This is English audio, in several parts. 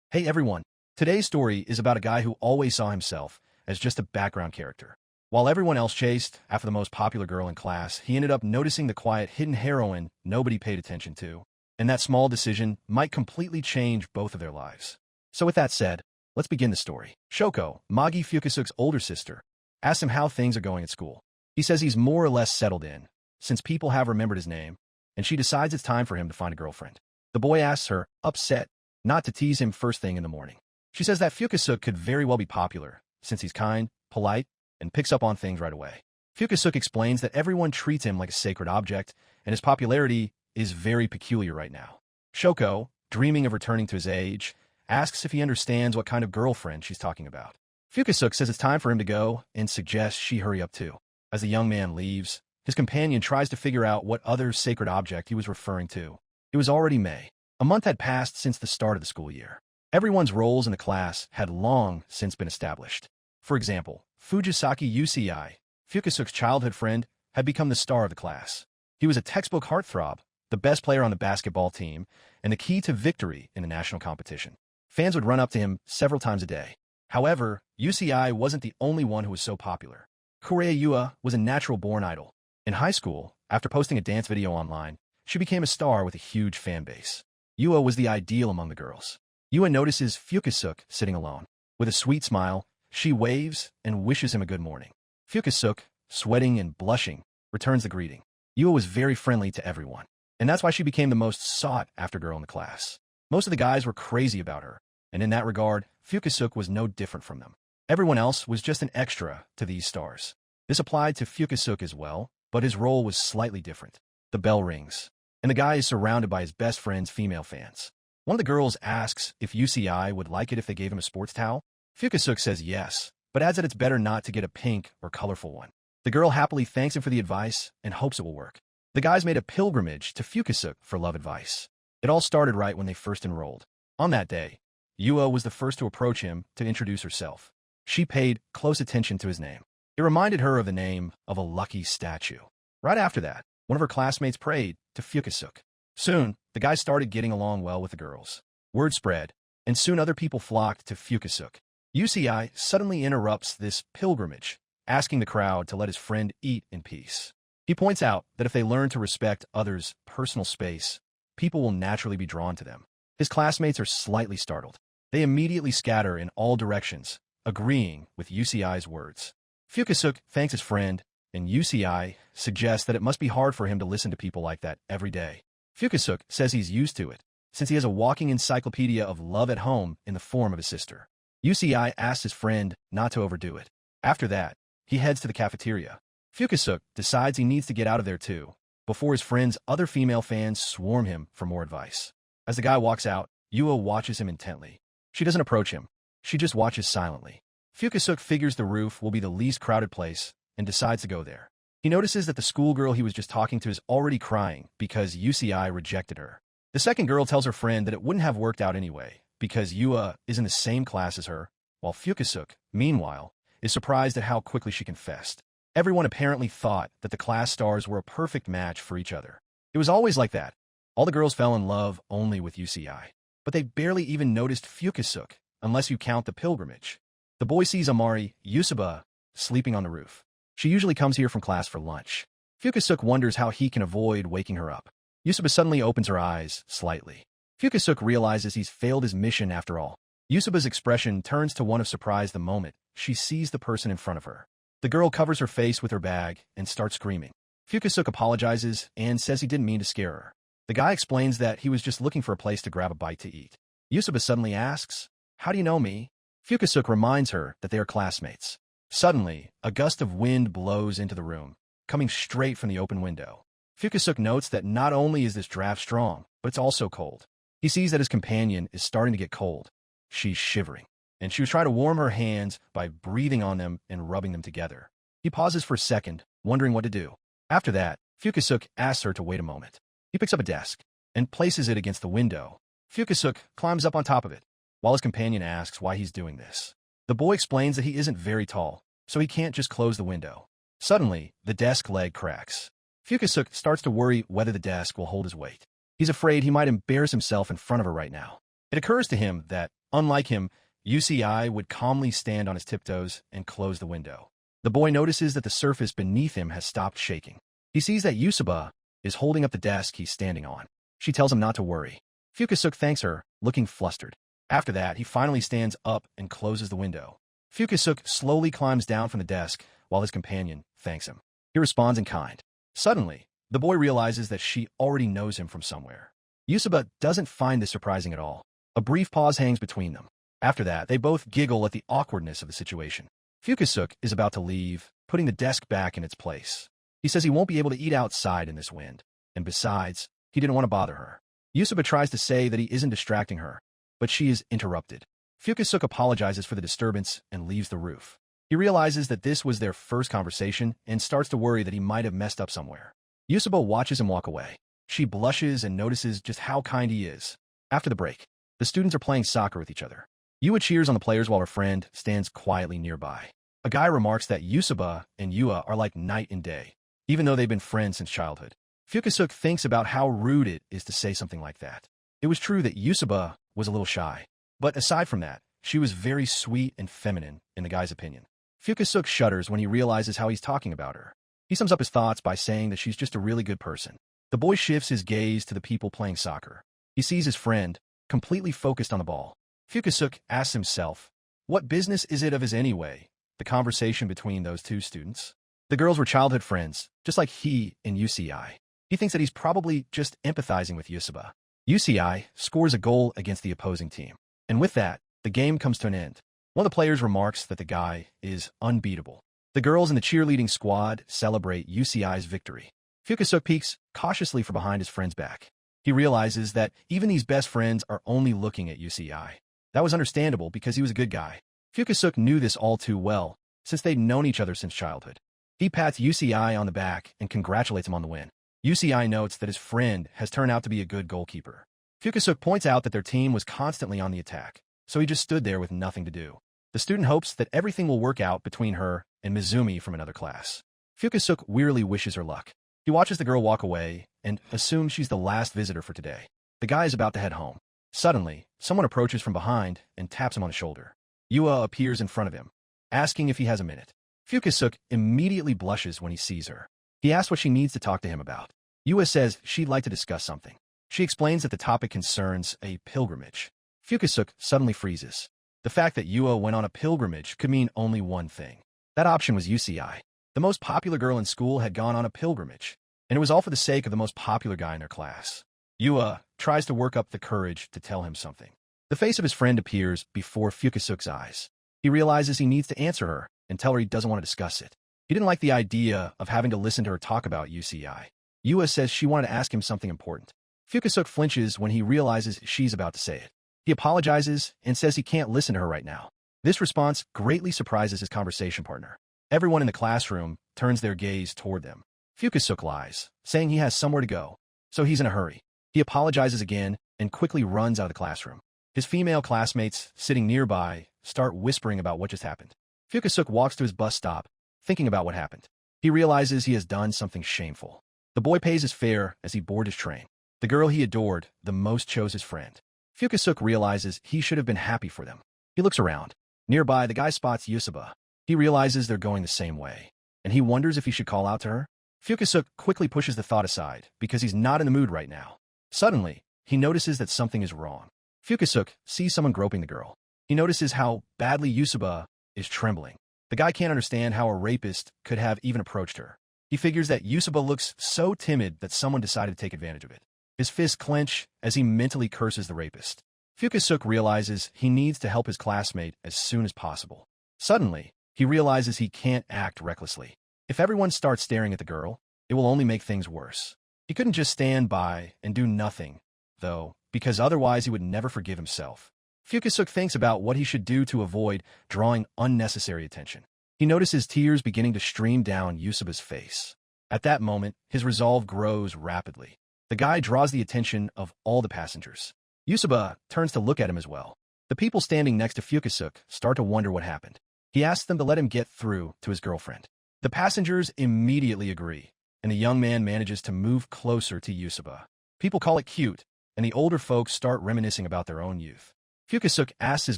Hey everyone, today's story is about a guy who always saw himself as just a background character. While everyone else chased after the most popular girl in class, he ended up noticing the quiet, hidden heroine nobody paid attention to. And that small decision might completely change both of their lives. So with that said, let's begin the story. Shoko, Magi Fukusuke's older sister, asks him how things are going at school. He says he's more or less settled in, since people have remembered his name, and she decides it's time for him to find a girlfriend. The boy asks her, upset, not to tease him first thing in the morning. She says that Fukusuke could very well be popular, since he's kind, polite, and picks up on things right away. Fukusuke explains that everyone treats him like a sacred object, and his popularity is very peculiar right now. Shoko, dreaming of returning to his age, asks if he understands what kind of girlfriend she's talking about. Fukusuke says it's time for him to go and suggests she hurry up too. As the young man leaves, his companion tries to figure out what other sacred object he was referring to. It was already May. A month had passed since the start of the school year. Everyone's roles in the class had long since been established. For example, Fujisaki Ichii, Fukusuke's childhood friend, had become the star of the class. He was a textbook heartthrob, the best player on the basketball team, and the key to victory in the national competition. Fans would run up to him several times a day. However, Ichii wasn't the only one who was so popular. Kureya Yua was a natural-born idol. In high school, after posting a dance video online, she became a star with a huge fan base. Yua was the ideal among the girls. Yua notices Fukusuke sitting alone. With a sweet smile, she waves and wishes him a good morning. Fukusuke, sweating and blushing, returns the greeting. Yua was very friendly to everyone, and that's why she became the most sought-after girl in the class. Most of the guys were crazy about her, and in that regard, Fukusuke was no different from them. Everyone else was just an extra to these stars. This applied to Fukusuke as well, but his role was slightly different. The bell rings, and the guy is surrounded by his best friend's female fans. One of the girls asks if Ichii would like it if they gave him a sports towel. Fukusuke says yes, but adds that it's better not to get a pink or colorful one. The girl happily thanks him for the advice and hopes it will work. The guys made a pilgrimage to Fukusuke for love advice. It all started right when they first enrolled. On that day, Yua was the first to approach him to introduce herself. She paid close attention to his name. It reminded her of the name of a lucky statue. Right after that, one of her classmates prayed to Fukusuke. Soon, the guys started getting along well with the girls. Word spread, and soon other people flocked to Fukusuke. Ichii suddenly interrupts this pilgrimage, asking the crowd to let his friend eat in peace. He points out that if they learn to respect others' personal space, people will naturally be drawn to them. His classmates are slightly startled. They immediately scatter in all directions, agreeing with Ichii's words. Fukusuke thanks his friend, and Ichii suggests that it must be hard for him to listen to people like that every day. Fukusuke says he's used to it, since he has a walking encyclopedia of love at home in the form of his sister. Ichii asks his friend not to overdo it. After that, he heads to the cafeteria. Fukusuke decides he needs to get out of there too, before his friend's other female fans swarm him for more advice. As the guy walks out, Yua watches him intently. She doesn't approach him. She just watches silently. Fukusuke figures the roof will be the least crowded place and decides to go there. He notices that the schoolgirl he was just talking to is already crying because Ichii rejected her. The second girl tells her friend that it wouldn't have worked out anyway because Yua is in the same class as her, while Fukusuke, meanwhile, is surprised at how quickly she confessed. Everyone apparently thought that the class stars were a perfect match for each other. It was always like that. All the girls fell in love only with Ichii, but they barely even noticed Fukusuke, unless you count the pilgrimage. The boy sees Amari-chan sleeping on the roof. She usually comes here from class for lunch. Fukusuke wonders how he can avoid waking her up. Yusuba suddenly opens her eyes slightly. Fukusuke realizes he's failed his mission after all. Yusuba's expression turns to one of surprise the moment she sees the person in front of her. The girl covers her face with her bag and starts screaming. Fukusuke apologizes and says he didn't mean to scare her. The guy explains that he was just looking for a place to grab a bite to eat. Yusuba suddenly asks, "How do you know me?" Fukusuke reminds her that they are classmates. Suddenly, a gust of wind blows into the room, coming straight from the open window. Fukusuke notes that not only is this draft strong, but it's also cold. He sees that his companion is starting to get cold. She's shivering, and she was trying to warm her hands by breathing on them and rubbing them together. He pauses for a second, wondering what to do. After that, Fukusuke asks her to wait a moment. He picks up a desk and places it against the window. Fukusuke climbs up on top of it, while his companion asks why he's doing this. The boy explains that he isn't very tall, so he can't just close the window. Suddenly, the desk leg cracks. Fukusuke starts to worry whether the desk will hold his weight. He's afraid he might embarrass himself in front of her right now. It occurs to him that Unlike him, Ichii would calmly stand on his tiptoes and close the window. The boy notices that the surface beneath him has stopped shaking. He sees that Yusuba is holding up the desk he's standing on. She tells him not to worry. Fukusuke thanks her, looking flustered. After that, he finally stands up and closes the window. Fukusuke slowly climbs down from the desk while his companion thanks him. He responds in kind. Suddenly, the boy realizes that she already knows him from somewhere. Yusuba doesn't find this surprising at all. A brief pause hangs between them. After that, they both giggle at the awkwardness of the situation. Fukusuke is about to leave, putting the desk back in its place. He says he won't be able to eat outside in this wind, and besides, he didn't want to bother her. Yusuba tries to say that he isn't distracting her, but she is interrupted. Fukusuke apologizes for the disturbance and leaves the roof. He realizes that this was their first conversation and starts to worry that he might have messed up somewhere. Yusuba watches him walk away. She blushes and notices just how kind he is. After the break, the students are playing soccer with each other. Yua cheers on the players while her friend stands quietly nearby. A guy remarks that Yusuba and Yua are like night and day, even though they've been friends since childhood. Fukusuke thinks about how rude it is to say something like that. It was true that Yusuba was a little shy, but aside from that, she was very sweet and feminine, in the guy's opinion. Fukusuke shudders when he realizes how he's talking about her. He sums up his thoughts by saying that she's just a really good person. The boy shifts his gaze to the people playing soccer. He sees his friend, completely focused on the ball. Fukusuke asks himself, what business is it of his anyway, the conversation between those two students? The girls were childhood friends, just like he and Ichii. He thinks that he's probably just empathizing with Yusuba. Ichii scores a goal against the opposing team. And with that, the game comes to an end. One of the players remarks that the guy is unbeatable. The girls in the cheerleading squad celebrate Ichii's victory. Fukusuke peeks cautiously from behind his friend's back. He realizes that even these best friends are only looking at Ichii. That was understandable because he was a good guy. Fukusuke knew this all too well, since they'd known each other since childhood. He pats Ichii on the back and congratulates him on the win. Ichii notes that his friend has turned out to be a good goalkeeper. Fukusuke points out that their team was constantly on the attack, so he just stood there with nothing to do. The student hopes that everything will work out between her and Mizumi from another class. Fukusuke wearily wishes her luck. He watches the girl walk away and assumes she's the last visitor for today. The guy is about to head home. Suddenly, someone approaches from behind and taps him on the shoulder. Yua appears in front of him, asking if he has a minute. Fukusuke immediately blushes when he sees her. He asks what she needs to talk to him about. Yua says she'd like to discuss something. She explains that the topic concerns a pilgrimage. Fukusuke suddenly freezes. The fact that Yua went on a pilgrimage could mean only one thing. That option was Ichii. The most popular girl in school had gone on a pilgrimage, and it was all for the sake of the most popular guy in their class. Yua tries to work up the courage to tell him something. The face of his friend appears before Fukusuke's eyes. He realizes he needs to answer her and tell her he doesn't want to discuss it. He didn't like the idea of having to listen to her talk about Ichii. Yua says she wanted to ask him something important. Fukusuke flinches when he realizes she's about to say it. He apologizes and says he can't listen to her right now. This response greatly surprises his conversation partner. Everyone in the classroom turns their gaze toward them. Fukusuke lies, saying he has somewhere to go, so he's in a hurry. He apologizes again and quickly runs out of the classroom. His female classmates, sitting nearby, start whispering about what just happened. Fukusuke walks to his bus stop, thinking about what happened. He realizes he has done something shameful. The boy pays his fare as he boards his train. The girl he adored the most chose his friend. Fukusuke realizes he should have been happy for them. He looks around. Nearby, the guy spots Yusuba. He realizes they're going the same way, and he wonders if he should call out to her. Fukusuke quickly pushes the thought aside because he's not in the mood right now. Suddenly, he notices that something is wrong. Fukusuke sees someone groping the girl. He notices how badly Yusuba is trembling. The guy can't understand how a rapist could have even approached her. He figures that Yusuba looks so timid that someone decided to take advantage of it. His fists clench as he mentally curses the rapist. Fukusuke realizes he needs to help his classmate as soon as possible. Suddenly, he realizes he can't act recklessly. If everyone starts staring at the girl, it will only make things worse. He couldn't just stand by and do nothing, though, because otherwise he would never forgive himself. Fukusuke thinks about what he should do to avoid drawing unnecessary attention. He notices tears beginning to stream down Yusuba's face. At that moment, his resolve grows rapidly. The guy draws the attention of all the passengers. Yusuba turns to look at him as well. The people standing next to Fukusuke start to wonder what happened. He asks them to let him get through to his girlfriend. The passengers immediately agree, and the young man manages to move closer to Yusuba. People call it cute, and the older folks start reminiscing about their own youth. Fukasook asks his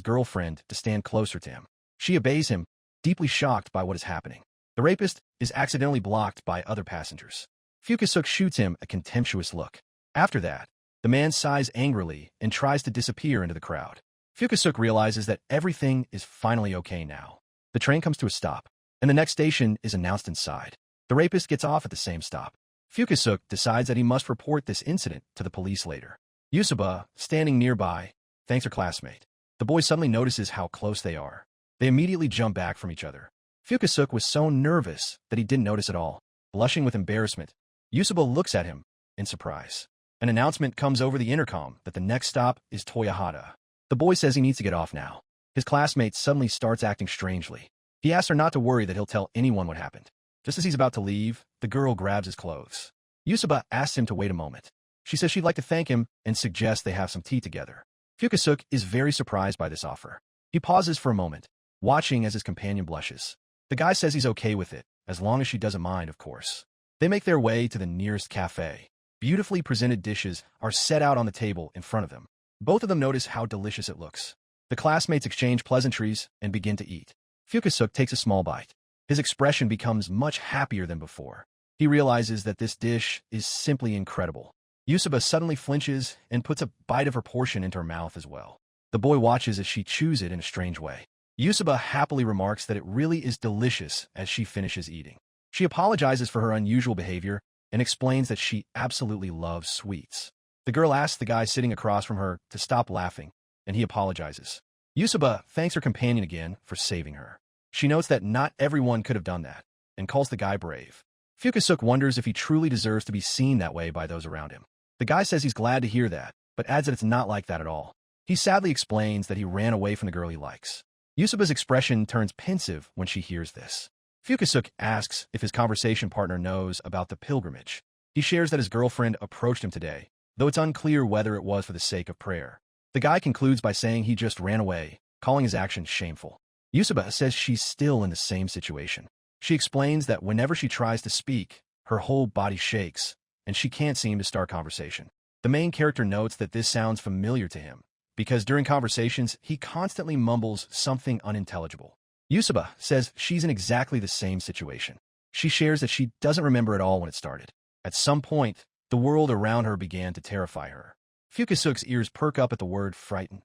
girlfriend to stand closer to him. She obeys him, deeply shocked by what is happening. The rapist is accidentally blocked by other passengers. Fukasook shoots him a contemptuous look. After that, the man sighs angrily and tries to disappear into the crowd. Fukasook realizes that everything is finally okay now. The train comes to a stop, and the next station is announced inside. The rapist gets off at the same stop. Fukasook decides that he must report this incident to the police later. Yusuba, standing nearby, thanks her classmate. The boy suddenly notices how close they are. They immediately jump back from each other. Fukasook was so nervous that he didn't notice at all. Blushing with embarrassment, Yusuba looks at him in surprise. An announcement comes over the intercom that the next stop is Toyohata. The boy says he needs to get off now. His classmate suddenly starts acting strangely. He asks her not to worry that he'll tell anyone what happened. Just as he's about to leave, the girl grabs his clothes. Yusuba asks him to wait a moment. She says she'd like to thank him and suggests they have some tea together. Fukasook is very surprised by this offer. He pauses for a moment, watching as his companion blushes. The guy says he's okay with it, as long as she doesn't mind, of course. They make their way to the nearest cafe. Beautifully presented dishes are set out on the table in front of them. Both of them notice how delicious it looks. The classmates exchange pleasantries and begin to eat. Fukasook takes a small bite. His expression becomes much happier than before. He realizes that this dish is simply incredible. Yusuba suddenly flinches and puts a bite of her portion into her mouth as well. The boy watches as she chews it in a strange way. Yusuba happily remarks that it really is delicious as she finishes eating. She apologizes for her unusual behavior and explains that she absolutely loves sweets. The girl asks the guy sitting across from her to stop laughing, and he apologizes. Yusuba thanks her companion again for saving her. She notes that not everyone could have done that, and calls the guy brave. Fukasook wonders if he truly deserves to be seen that way by those around him. The guy says he's glad to hear that, but adds that it's not like that at all. He sadly explains that he ran away from the girl he likes. Yusuba's expression turns pensive when she hears this. Fukasook asks if his conversation partner knows about the pilgrimage. He shares that his girlfriend approached him today, though it's unclear whether it was for the sake of prayer. The guy concludes by saying he just ran away, calling his actions shameful. Yusuba says she's still in the same situation. She explains that whenever she tries to speak, her whole body shakes, and she can't seem to start conversation. The main character notes that this sounds familiar to him, because during conversations, he constantly mumbles something unintelligible. Yusuba says she's in exactly the same situation. She shares that she doesn't remember at all when it started. At some point, the world around her began to terrify her. Fukasook's ears perk up at the word frightened.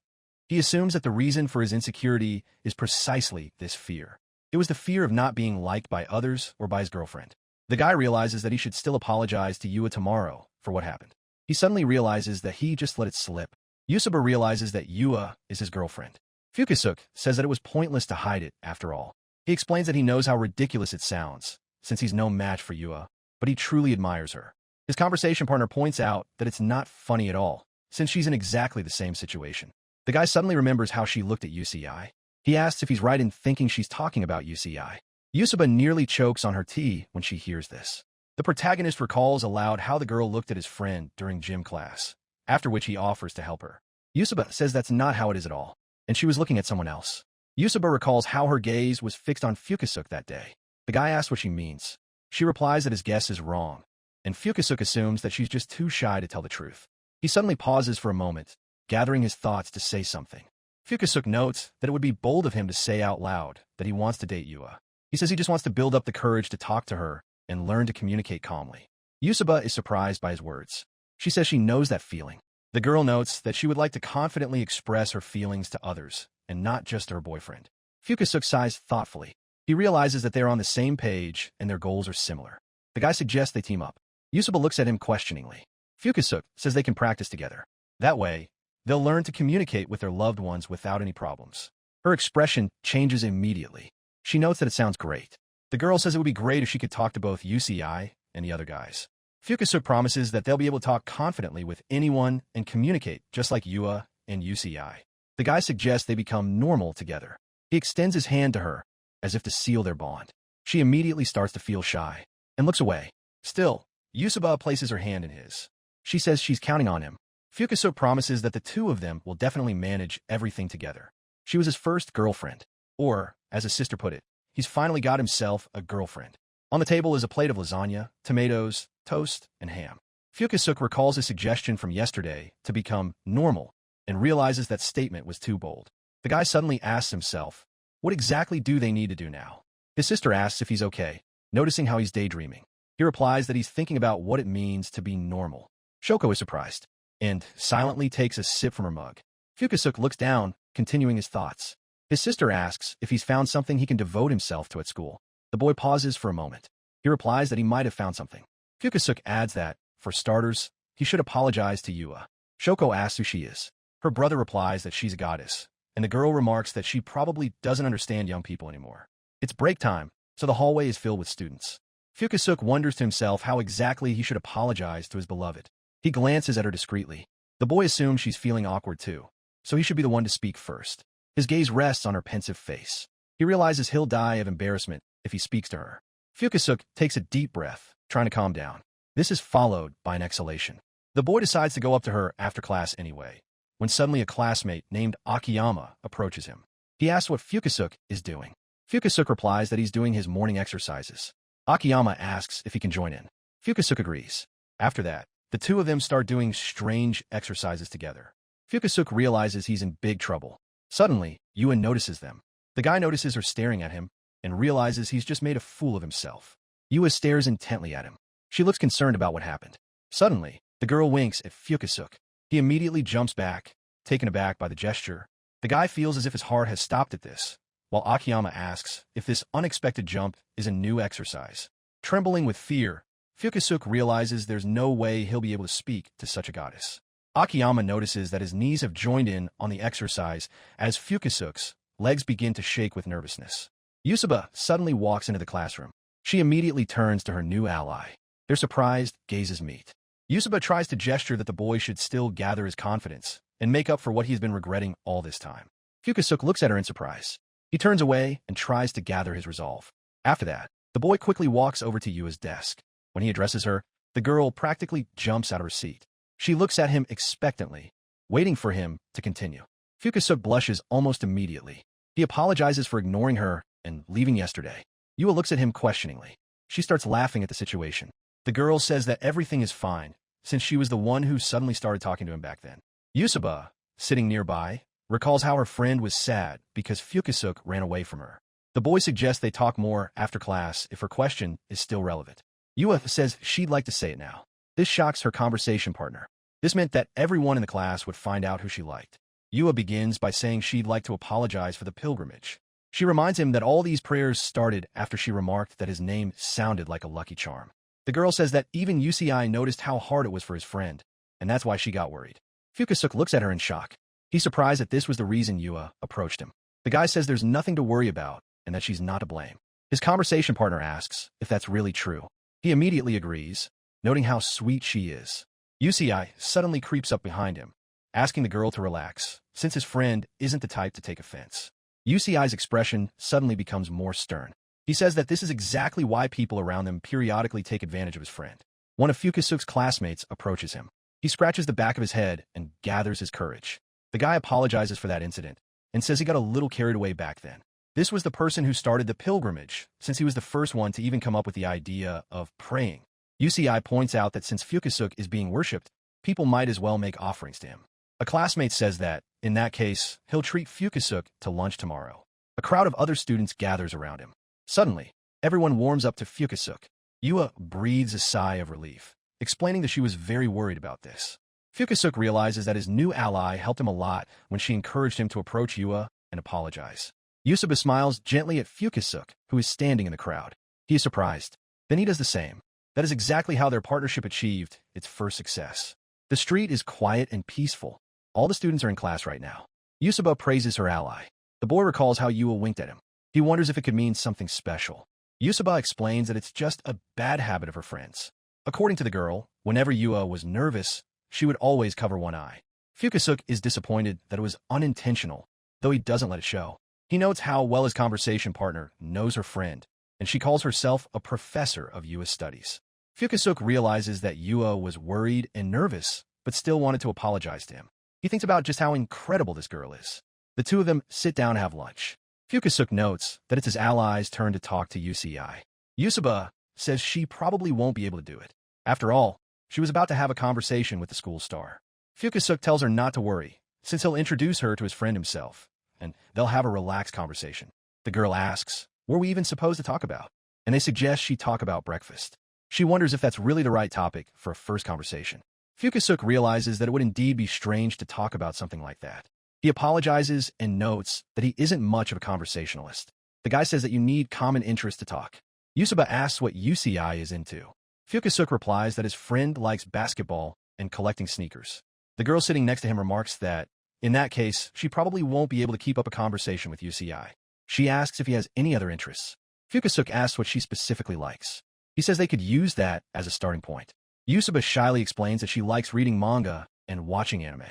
He assumes that the reason for his insecurity is precisely this fear. It was the fear of not being liked by others or by his girlfriend. The guy realizes that he should still apologize to Yua tomorrow for what happened. He suddenly realizes that he just let it slip. Yusuba realizes that Yua is his girlfriend. Fukasook says that it was pointless to hide it after all. He explains that he knows how ridiculous it sounds, since he's no match for Yua, but he truly admires her. His conversation partner points out that it's not funny at all, since she's in exactly the same situation. The guy suddenly remembers how she looked at Ichii. He asks if he's right in thinking she's talking about Ichii. Yusuba nearly chokes on her tea when she hears this. The protagonist recalls aloud how the girl looked at his friend during gym class, after which he offers to help her. Yusuba says that's not how it is at all, and she was looking at someone else. Yusuba recalls how her gaze was fixed on Fukasook that day. The guy asks what she means. She replies that his guess is wrong, and Fukasook assumes that she's just too shy to tell the truth. He suddenly pauses for a moment, gathering his thoughts to say something. Fukasook notes that it would be bold of him to say out loud that he wants to date Yua. He says he just wants to build up the courage to talk to her and learn to communicate calmly. Yusuba is surprised by his words. She says she knows that feeling. The girl notes that she would like to confidently express her feelings to others, and not just to her boyfriend. Fukasook sighs thoughtfully. He realizes that they are on the same page and their goals are similar. The guy suggests they team up. Yusuba looks at him questioningly. Fukasook says they can practice together. That way, they'll learn to communicate with their loved ones without any problems. Her expression changes immediately. She notes that it sounds great. The girl says it would be great if she could talk to both Ichii and the other guys. Fukasook promises that they'll be able to talk confidently with anyone and communicate just like Yua and Ichii. The guy suggests they become normal together. He extends his hand to her, as if to seal their bond. She immediately starts to feel shy, and looks away. Still, Yusuba places her hand in his. She says she's counting on him. Fukasook promises that the two of them will definitely manage everything together. She was his first girlfriend. Or, as his sister put it, he's finally got himself a girlfriend. On the table is a plate of lasagna, tomatoes, toast, and ham. Fukasook recalls his suggestion from yesterday to become normal and realizes that statement was too bold. The guy suddenly asks himself, what exactly do they need to do now? His sister asks if he's okay, noticing how he's daydreaming. He replies that he's thinking about what it means to be normal. Shoko is surprised and silently takes a sip from her mug. Fukusuke looks down, continuing his thoughts. His sister asks if he's found something he can devote himself to at school. The boy pauses for a moment. He replies that he might have found something. Fukusuke adds that, for starters, he should apologize to Yua. Shoko asks who she is. Her brother replies that she's a goddess, and the girl remarks that she probably doesn't understand young people anymore. It's break time, so the hallway is filled with students. Fukusuke wonders to himself how exactly he should apologize to his beloved. He glances at her discreetly. The boy assumes she's feeling awkward too, so he should be the one to speak first. His gaze rests on her pensive face. He realizes he'll die of embarrassment if he speaks to her. Fukusuke takes a deep breath, trying to calm down. This is followed by an exhalation. The boy decides to go up to her after class anyway, when suddenly a classmate named Akiyama approaches him. He asks what Fukusuke is doing. Fukusuke replies that he's doing his morning exercises. Akiyama asks if he can join in. Fukusuke agrees. After that, the two of them start doing strange exercises together. Fukusuke realizes he's in big trouble. Suddenly, Yua notices them. The guy notices her staring at him and realizes he's just made a fool of himself. Yua stares intently at him. She looks concerned about what happened. Suddenly, the girl winks at Fukusuke. He immediately jumps back, taken aback by the gesture. The guy feels as if his heart has stopped at this, while Akiyama asks if this unexpected jump is a new exercise. Trembling with fear, Fukusuke realizes there's no way he'll be able to speak to such a goddess. Akiyama notices that his knees have joined in on the exercise as Fukusuke's legs begin to shake with nervousness. Yusaba suddenly walks into the classroom. She immediately turns to her new ally. Their surprised gazes meet. Yusaba tries to gesture that the boy should still gather his confidence and make up for what he's been regretting all this time. Fukusuke looks at her in surprise. He turns away and tries to gather his resolve. After that, the boy quickly walks over to Yua's desk. When he addresses her, the girl practically jumps out of her seat. She looks at him expectantly, waiting for him to continue. Fukusuke blushes almost immediately. He apologizes for ignoring her and leaving yesterday. Yua looks at him questioningly. She starts laughing at the situation. The girl says that everything is fine, since she was the one who suddenly started talking to him back then. Yusaba, sitting nearby, recalls how her friend was sad because Fukusuke ran away from her. The boy suggests they talk more after class if her question is still relevant. Yua says she'd like to say it now. This shocks her conversation partner. This meant that everyone in the class would find out who she liked. Yua begins by saying she'd like to apologize for the pilgrimage. She reminds him that all these prayers started after she remarked that his name sounded like a lucky charm. The girl says that even Ichii noticed how hard it was for his friend, and that's why she got worried. Fukusuke looks at her in shock. He's surprised that this was the reason Yua approached him. The guy says there's nothing to worry about and that she's not to blame. His conversation partner asks if that's really true. He immediately agrees, noting how sweet she is. Ichii suddenly creeps up behind him, asking the girl to relax, since his friend isn't the type to take offense. Ichii's expression suddenly becomes more stern. He says that this is exactly why people around them periodically take advantage of his friend. One of Fukusuke's classmates approaches him. He scratches the back of his head and gathers his courage. The guy apologizes for that incident and says he got a little carried away back then. This was the person who started the pilgrimage, since he was the first one to even come up with the idea of praying. Ichii points out that since Fukusuke is being worshipped, people might as well make offerings to him. A classmate says that, in that case, he'll treat Fukusuke to lunch tomorrow. A crowd of other students gathers around him. Suddenly, everyone warms up to Fukusuke. Yua breathes a sigh of relief, explaining that she was very worried about this. Fukusuke realizes that his new ally helped him a lot when she encouraged him to approach Yua and apologize. Yusaba smiles gently at Fukusuke, who is standing in the crowd. He is surprised. Then he does the same. That is exactly how their partnership achieved its first success. The street is quiet and peaceful. All the students are in class right now. Yusaba praises her ally. The boy recalls how Yua winked at him. He wonders if it could mean something special. Yusaba explains that it's just a bad habit of her friends. According to the girl, whenever Yua was nervous, she would always cover one eye. Fukusuke is disappointed that it was unintentional, though he doesn't let it show. He notes how well his conversation partner knows her friend, and she calls herself a professor of Yua's studies. Fukusuke realizes that Yua was worried and nervous, but still wanted to apologize to him. He thinks about just how incredible this girl is. The two of them sit down and have lunch. Fukusuke notes that it's his ally's turn to talk to Ichii. Yusaba says she probably won't be able to do it. After all, she was about to have a conversation with the school star. Fukusuke tells her not to worry, since he'll introduce her to his friend himself, and they'll have a relaxed conversation. The girl asks, "What were we even supposed to talk about?" And they suggest she talk about breakfast. She wonders if that's really the right topic for a first conversation. Fukusuke realizes that it would indeed be strange to talk about something like that. He apologizes and notes that he isn't much of a conversationalist. The guy says that you need common interests to talk. Yusuba asks what Ichii is into. Fukusuke replies that his friend likes basketball and collecting sneakers. The girl sitting next to him remarks that, in that case, she probably won't be able to keep up a conversation with Ichii. She asks if he has any other interests. Fukusuke asks what she specifically likes. He says they could use that as a starting point. Yusuba shyly explains that she likes reading manga and watching anime.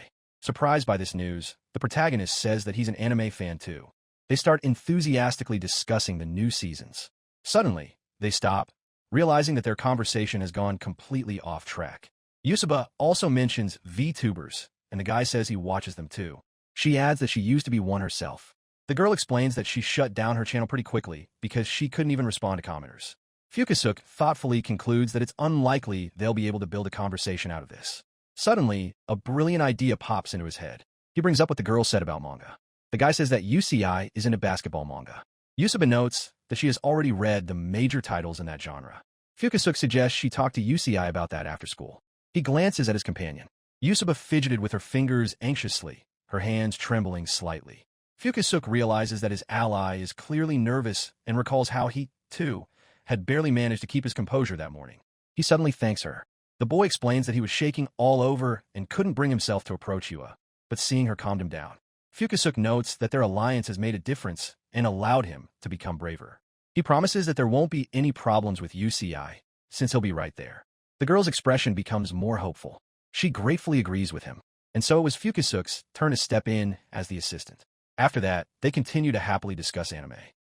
Surprised by this news, the protagonist says that he's an anime fan too. They start enthusiastically discussing the new seasons. Suddenly, they stop, realizing that their conversation has gone completely off track. Yusuba also mentions VTubers, and the guy says he watches them too. She adds that she used to be one herself. The girl explains that she shut down her channel pretty quickly because she couldn't even respond to commenters. Fukusuke thoughtfully concludes that it's unlikely they'll be able to build a conversation out of this. Suddenly, a brilliant idea pops into his head. He brings up what the girl said about manga. The guy says that Ichii is into basketball manga. Yusuba notes that she has already read the major titles in that genre. Fukusuke suggests she talk to Ichii about that after school. He glances at his companion. Yusuba fidgeted with her fingers anxiously, her hands trembling slightly. Fukusuke realizes that his ally is clearly nervous and recalls how he, too, had barely managed to keep his composure that morning. He suddenly thanks her. The boy explains that he was shaking all over and couldn't bring himself to approach Yua, but seeing her calmed him down. Fukusuke notes that their alliance has made a difference and allowed him to become braver. He promises that there won't be any problems with Ichii, since he'll be right there. The girl's expression becomes more hopeful. She gratefully agrees with him, and so it was Fukusuke's turn to step in as the assistant. After that, they continue to happily discuss anime.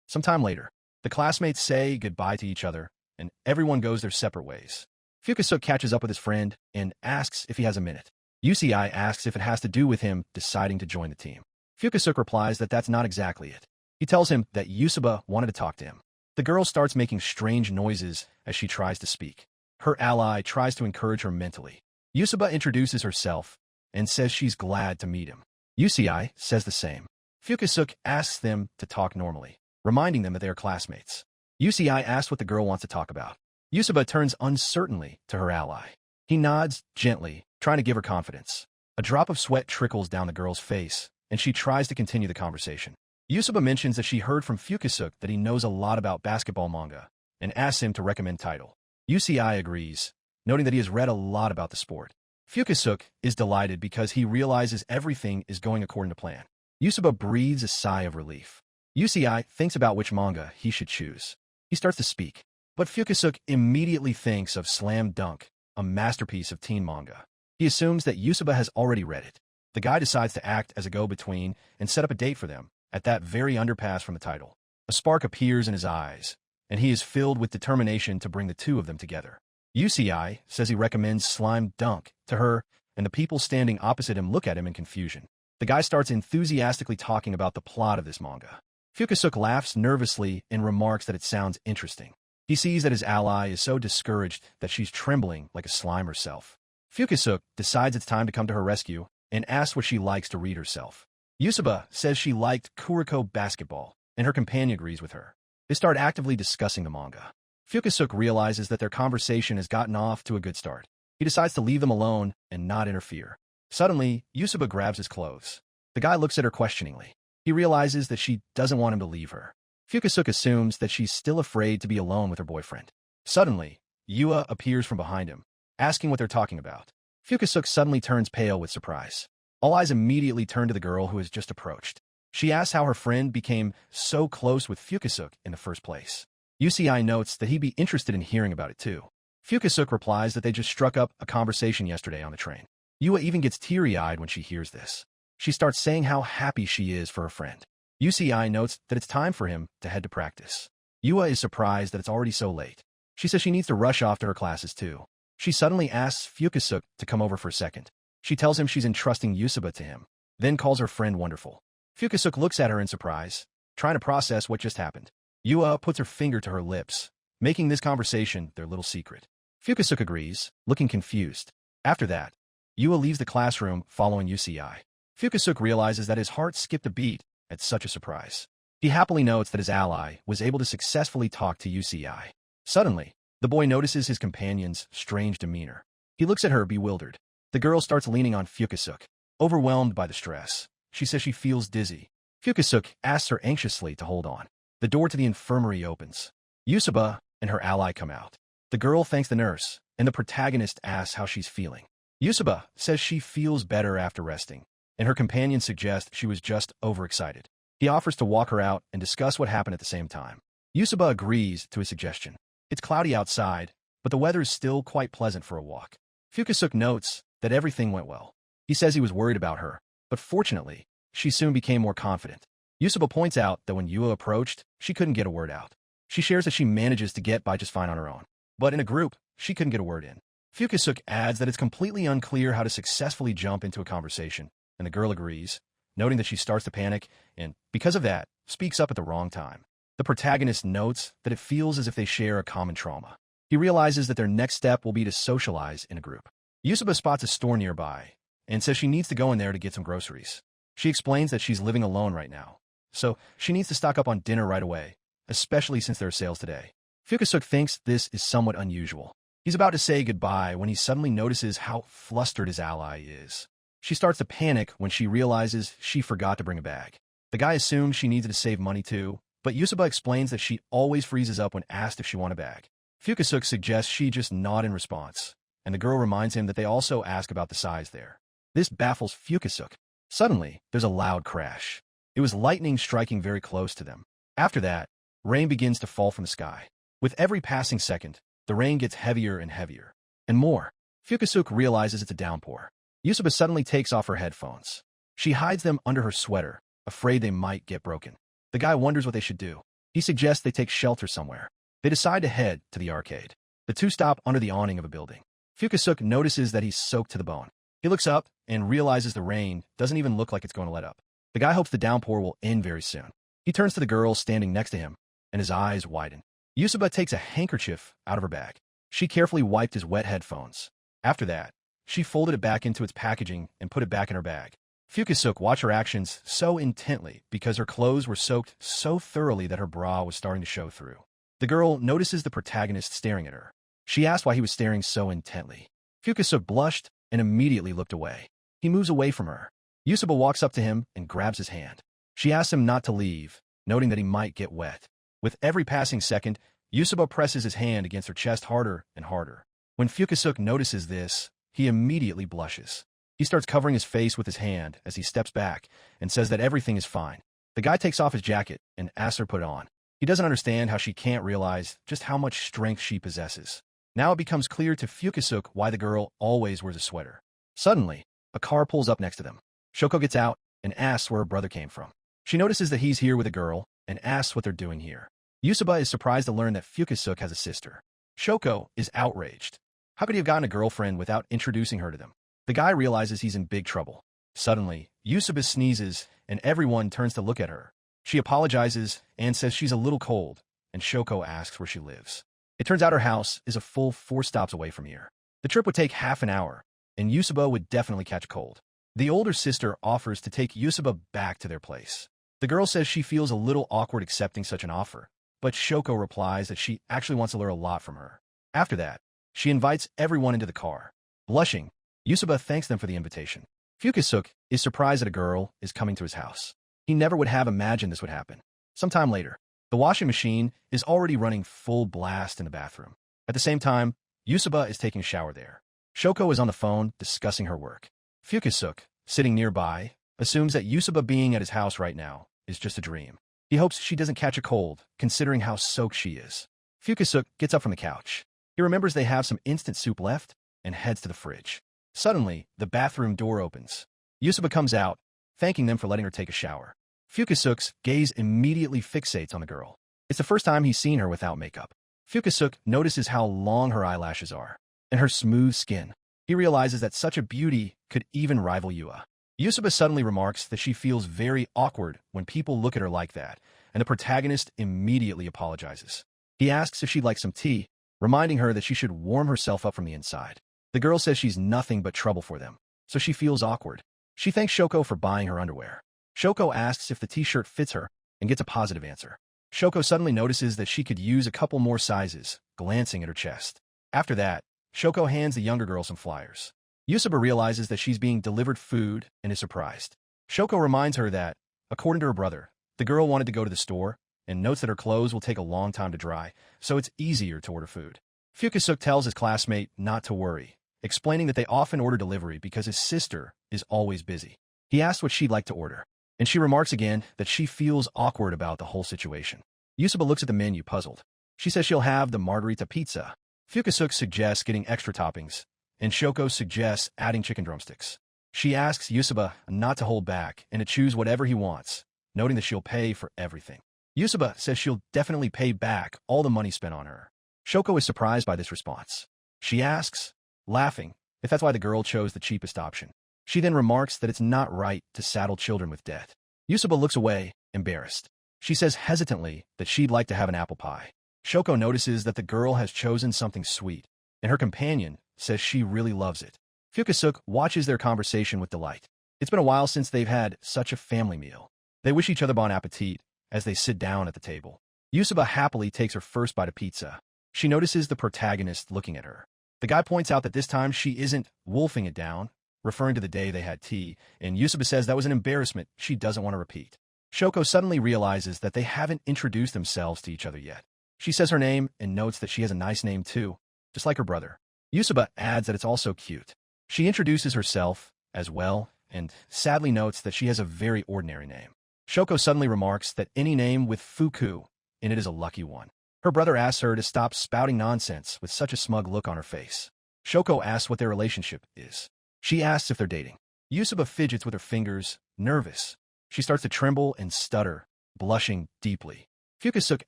Sometime later, the classmates say goodbye to each other, and everyone goes their separate ways. Fukusuke catches up with his friend and asks if he has a minute. Ichii asks if it has to do with him deciding to join the team. Fukusuke replies that that's not exactly it. He tells him that Yusuba wanted to talk to him. The girl starts making strange noises as she tries to speak. Her ally tries to encourage her mentally. Yusuba introduces herself and says she's glad to meet him. Ichii says the same. Fukusuke asks them to talk normally, reminding them that they are classmates. Ichii asks what the girl wants to talk about. Yusuba turns uncertainly to her ally. He nods gently, trying to give her confidence. A drop of sweat trickles down the girl's face, and she tries to continue the conversation. Yusuba mentions that she heard from Fukusuke that he knows a lot about basketball manga, and asks him to recommend title. Ichii agrees, noting that he has read a lot about the sport. Fukusuke is delighted because he realizes everything is going according to plan. Yusuba breathes a sigh of relief. Ichii thinks about which manga he should choose. He starts to speak, but Fukusuke immediately thinks of Slam Dunk, a masterpiece of teen manga. He assumes that Yusuba has already read it. The guy decides to act as a go-between and set up a date for them at that very underpass from the title. A spark appears in his eyes, and he is filled with determination to bring the two of them together. Ichii says he recommends Slime Dunk to her, and the people standing opposite him look at him in confusion. The guy starts enthusiastically talking about the plot of this manga. Fukusuke laughs nervously and remarks that it sounds interesting. He sees that his ally is so discouraged that she's trembling like a slime herself. Fukusuke decides it's time to come to her rescue and asks what she likes to read herself. Yusuba says she liked Kuroko basketball, and her companion agrees with her. They start actively discussing the manga. Fukusuke realizes that their conversation has gotten off to a good start. He decides to leave them alone and not interfere. Suddenly, Yusuba grabs his clothes. The guy looks at her questioningly. He realizes that she doesn't want him to leave her. Fukusuke assumes that she's still afraid to be alone with her boyfriend. Suddenly, Yua appears from behind him, asking what they're talking about. Fukusuke suddenly turns pale with surprise. All eyes immediately turn to the girl who has just approached. She asks how her friend became so close with Fukusuke in the first place. Ichii notes that he'd be interested in hearing about it too. Fukusuke replies that they just struck up a conversation yesterday on the train. Yua even gets teary-eyed when she hears this. She starts saying how happy she is for her friend. Ichii notes that it's time for him to head to practice. Yua is surprised that it's already so late. She says she needs to rush off to her classes too. She suddenly asks Fukusuke to come over for a second. She tells him she's entrusting Yusuba to him, then calls her friend wonderful. Fukusuke looks at her in surprise, trying to process what just happened. Yua puts her finger to her lips, making this conversation their little secret. Fukusuke agrees, looking confused. After that, Yua leaves the classroom following Ichii. Fukusuke realizes that his heart skipped a beat at such a surprise. He happily notes that his ally was able to successfully talk to Ichii. Suddenly, the boy notices his companion's strange demeanor. He looks at her bewildered. The girl starts leaning on Fukusuke, overwhelmed by the stress. She says she feels dizzy. Fukusuke asks her anxiously to hold on. The door to the infirmary opens. Yusuba and her ally come out. The girl thanks the nurse, and the protagonist asks how she's feeling. Yusuba says she feels better after resting, and her companion suggests she was just overexcited. He offers to walk her out and discuss what happened at the same time. Yusuba agrees to his suggestion. It's cloudy outside, but the weather is still quite pleasant for a walk. Fukusuke notes that everything went well. He says he was worried about her, but fortunately, she soon became more confident. Yusuba points out that when Yua approached, she couldn't get a word out. She shares that she manages to get by just fine on her own. But in a group, she couldn't get a word in. Fukusuke adds that it's completely unclear how to successfully jump into a conversation, and the girl agrees, noting that she starts to panic and, because of that, speaks up at the wrong time. The protagonist notes that it feels as if they share a common trauma. He realizes that their next step will be to socialize in a group. Yusuba spots a store nearby and says she needs to go in there to get some groceries. She explains that she's living alone right now, so she needs to stock up on dinner right away, especially since there are sales today. Fukusuke thinks this is somewhat unusual. He's about to say goodbye when he suddenly notices how flustered his ally is. She starts to panic when she realizes she forgot to bring a bag. The guy assumes she needed to save money too, but Yusuba explains that she always freezes up when asked if she wants a bag. Fukusuke suggests she just nod in response, and the girl reminds him that they also ask about the size there. This baffles Fukusuke. Suddenly, there's a loud crash. It was lightning striking very close to them. After that, rain begins to fall from the sky. With every passing second, the rain gets heavier and heavier. And more. Fukusuke realizes it's a downpour. Yusuba suddenly takes off her headphones. She hides them under her sweater, afraid they might get broken. The guy wonders what they should do. He suggests they take shelter somewhere. They decide to head to the arcade. The two stop under the awning of a building. Fukusuke notices that he's soaked to the bone. He looks up and realizes the rain doesn't even look like it's going to let up. The guy hopes the downpour will end very soon. He turns to the girl standing next to him, and his eyes widen. Yusuba takes a handkerchief out of her bag. She carefully wiped his wet headphones. After that, she folded it back into its packaging and put it back in her bag. Fukusuke watched her actions so intently because her clothes were soaked so thoroughly that her bra was starting to show through. The girl notices the protagonist staring at her. She asks why he was staring so intently. Fukusuke blushed and immediately looked away. He moves away from her. Yusuba walks up to him and grabs his hand. She asks him not to leave, noting that he might get wet. With every passing second, Yusuba presses his hand against her chest harder and harder. When Fukusuke notices this, he immediately blushes. He starts covering his face with his hand as he steps back and says that everything is fine. The guy takes off his jacket and asks her to put it on. He doesn't understand how she can't realize just how much strength she possesses. Now it becomes clear to Fukusuke why the girl always wears a sweater. Suddenly, a car pulls up next to them. Shoko gets out and asks where her brother came from. She notices that he's here with a girl and asks what they're doing here. Yusuba is surprised to learn that Fukusuke has a sister. Shoko is outraged. How could he have gotten a girlfriend without introducing her to them? The guy realizes he's in big trouble. Suddenly, Yusuba sneezes and everyone turns to look at her. She apologizes and says she's a little cold, and Shoko asks where she lives. It turns out her house is a full 4 stops away from here. The trip would take half an hour, and Yusuba would definitely catch a cold. The older sister offers to take Yusuba back to their place. The girl says she feels a little awkward accepting such an offer, but Shoko replies that she actually wants to learn a lot from her. After that, she invites everyone into the car. Blushing, Yusuba thanks them for the invitation. Fukusuke is surprised that a girl is coming to his house. He never would have imagined this would happen. Sometime later, the washing machine is already running full blast in the bathroom. At the same time, Yusuba is taking a shower there. Shoko is on the phone discussing her work. Fukusuke, sitting nearby, assumes that Yusuba being at his house right now is just a dream. He hopes she doesn't catch a cold, considering how soaked she is. Fukusuke gets up from the couch. He remembers they have some instant soup left and heads to the fridge. Suddenly, the bathroom door opens. Yusuba comes out, thanking them for letting her take a shower. Fukusuke's gaze immediately fixates on the girl. It's the first time he's seen her without makeup. Fukusuke notices how long her eyelashes are, and her smooth skin. He realizes that such a beauty could even rival Yua. Yusuba suddenly remarks that she feels very awkward when people look at her like that, and the protagonist immediately apologizes. He asks if she'd like some tea, reminding her that she should warm herself up from the inside. The girl says she's nothing but trouble for them, so she feels awkward. She thanks Shoko for buying her underwear. Shoko asks if the t-shirt fits her and gets a positive answer. Shoko suddenly notices that she could use a couple more sizes, glancing at her chest. After that, Shoko hands the younger girl some flyers. Yusuba realizes that she's being delivered food and is surprised. Shoko reminds her that, according to her brother, the girl wanted to go to the store and notes that her clothes will take a long time to dry, so it's easier to order food. Fukusuk tells his classmate not to worry, explaining that they often order delivery because his sister is always busy. He asks what she'd like to order, and she remarks again that she feels awkward about the whole situation. Yusuba looks at the menu puzzled. She says she'll have the margarita pizza. Fukusuk suggests getting extra toppings, and Shoko suggests adding chicken drumsticks. She asks Yusuba not to hold back and to choose whatever he wants, noting that she'll pay for everything. Yusuba says she'll definitely pay back all the money spent on her. Shoko is surprised by this response. She asks, laughing, if that's why the girl chose the cheapest option. She then remarks that it's not right to saddle children with debt. Yusuba looks away, embarrassed. She says hesitantly that she'd like to have an apple pie. Shoko notices that the girl has chosen something sweet, and her companion says she really loves it. Fukusuk watches their conversation with delight. It's been a while since they've had such a family meal. They wish each other bon appetit as they sit down at the table. Yusuba happily takes her first bite of pizza. She notices the protagonist looking at her. The guy points out that this time she isn't wolfing it down, referring to the day they had tea, and Yusuba says that was an embarrassment she doesn't want to repeat. Shoko suddenly realizes that they haven't introduced themselves to each other yet. She says her name and notes that she has a nice name too, just like her brother. Yusuba adds that it's also cute. She introduces herself as well and sadly notes that she has a very ordinary name. Shoko suddenly remarks that any name with Fuku in it is a lucky one. Her brother asks her to stop spouting nonsense with such a smug look on her face. Shoko asks what their relationship is. She asks if they're dating. Yusuba fidgets with her fingers, nervous. She starts to tremble and stutter, blushing deeply. Fukusuk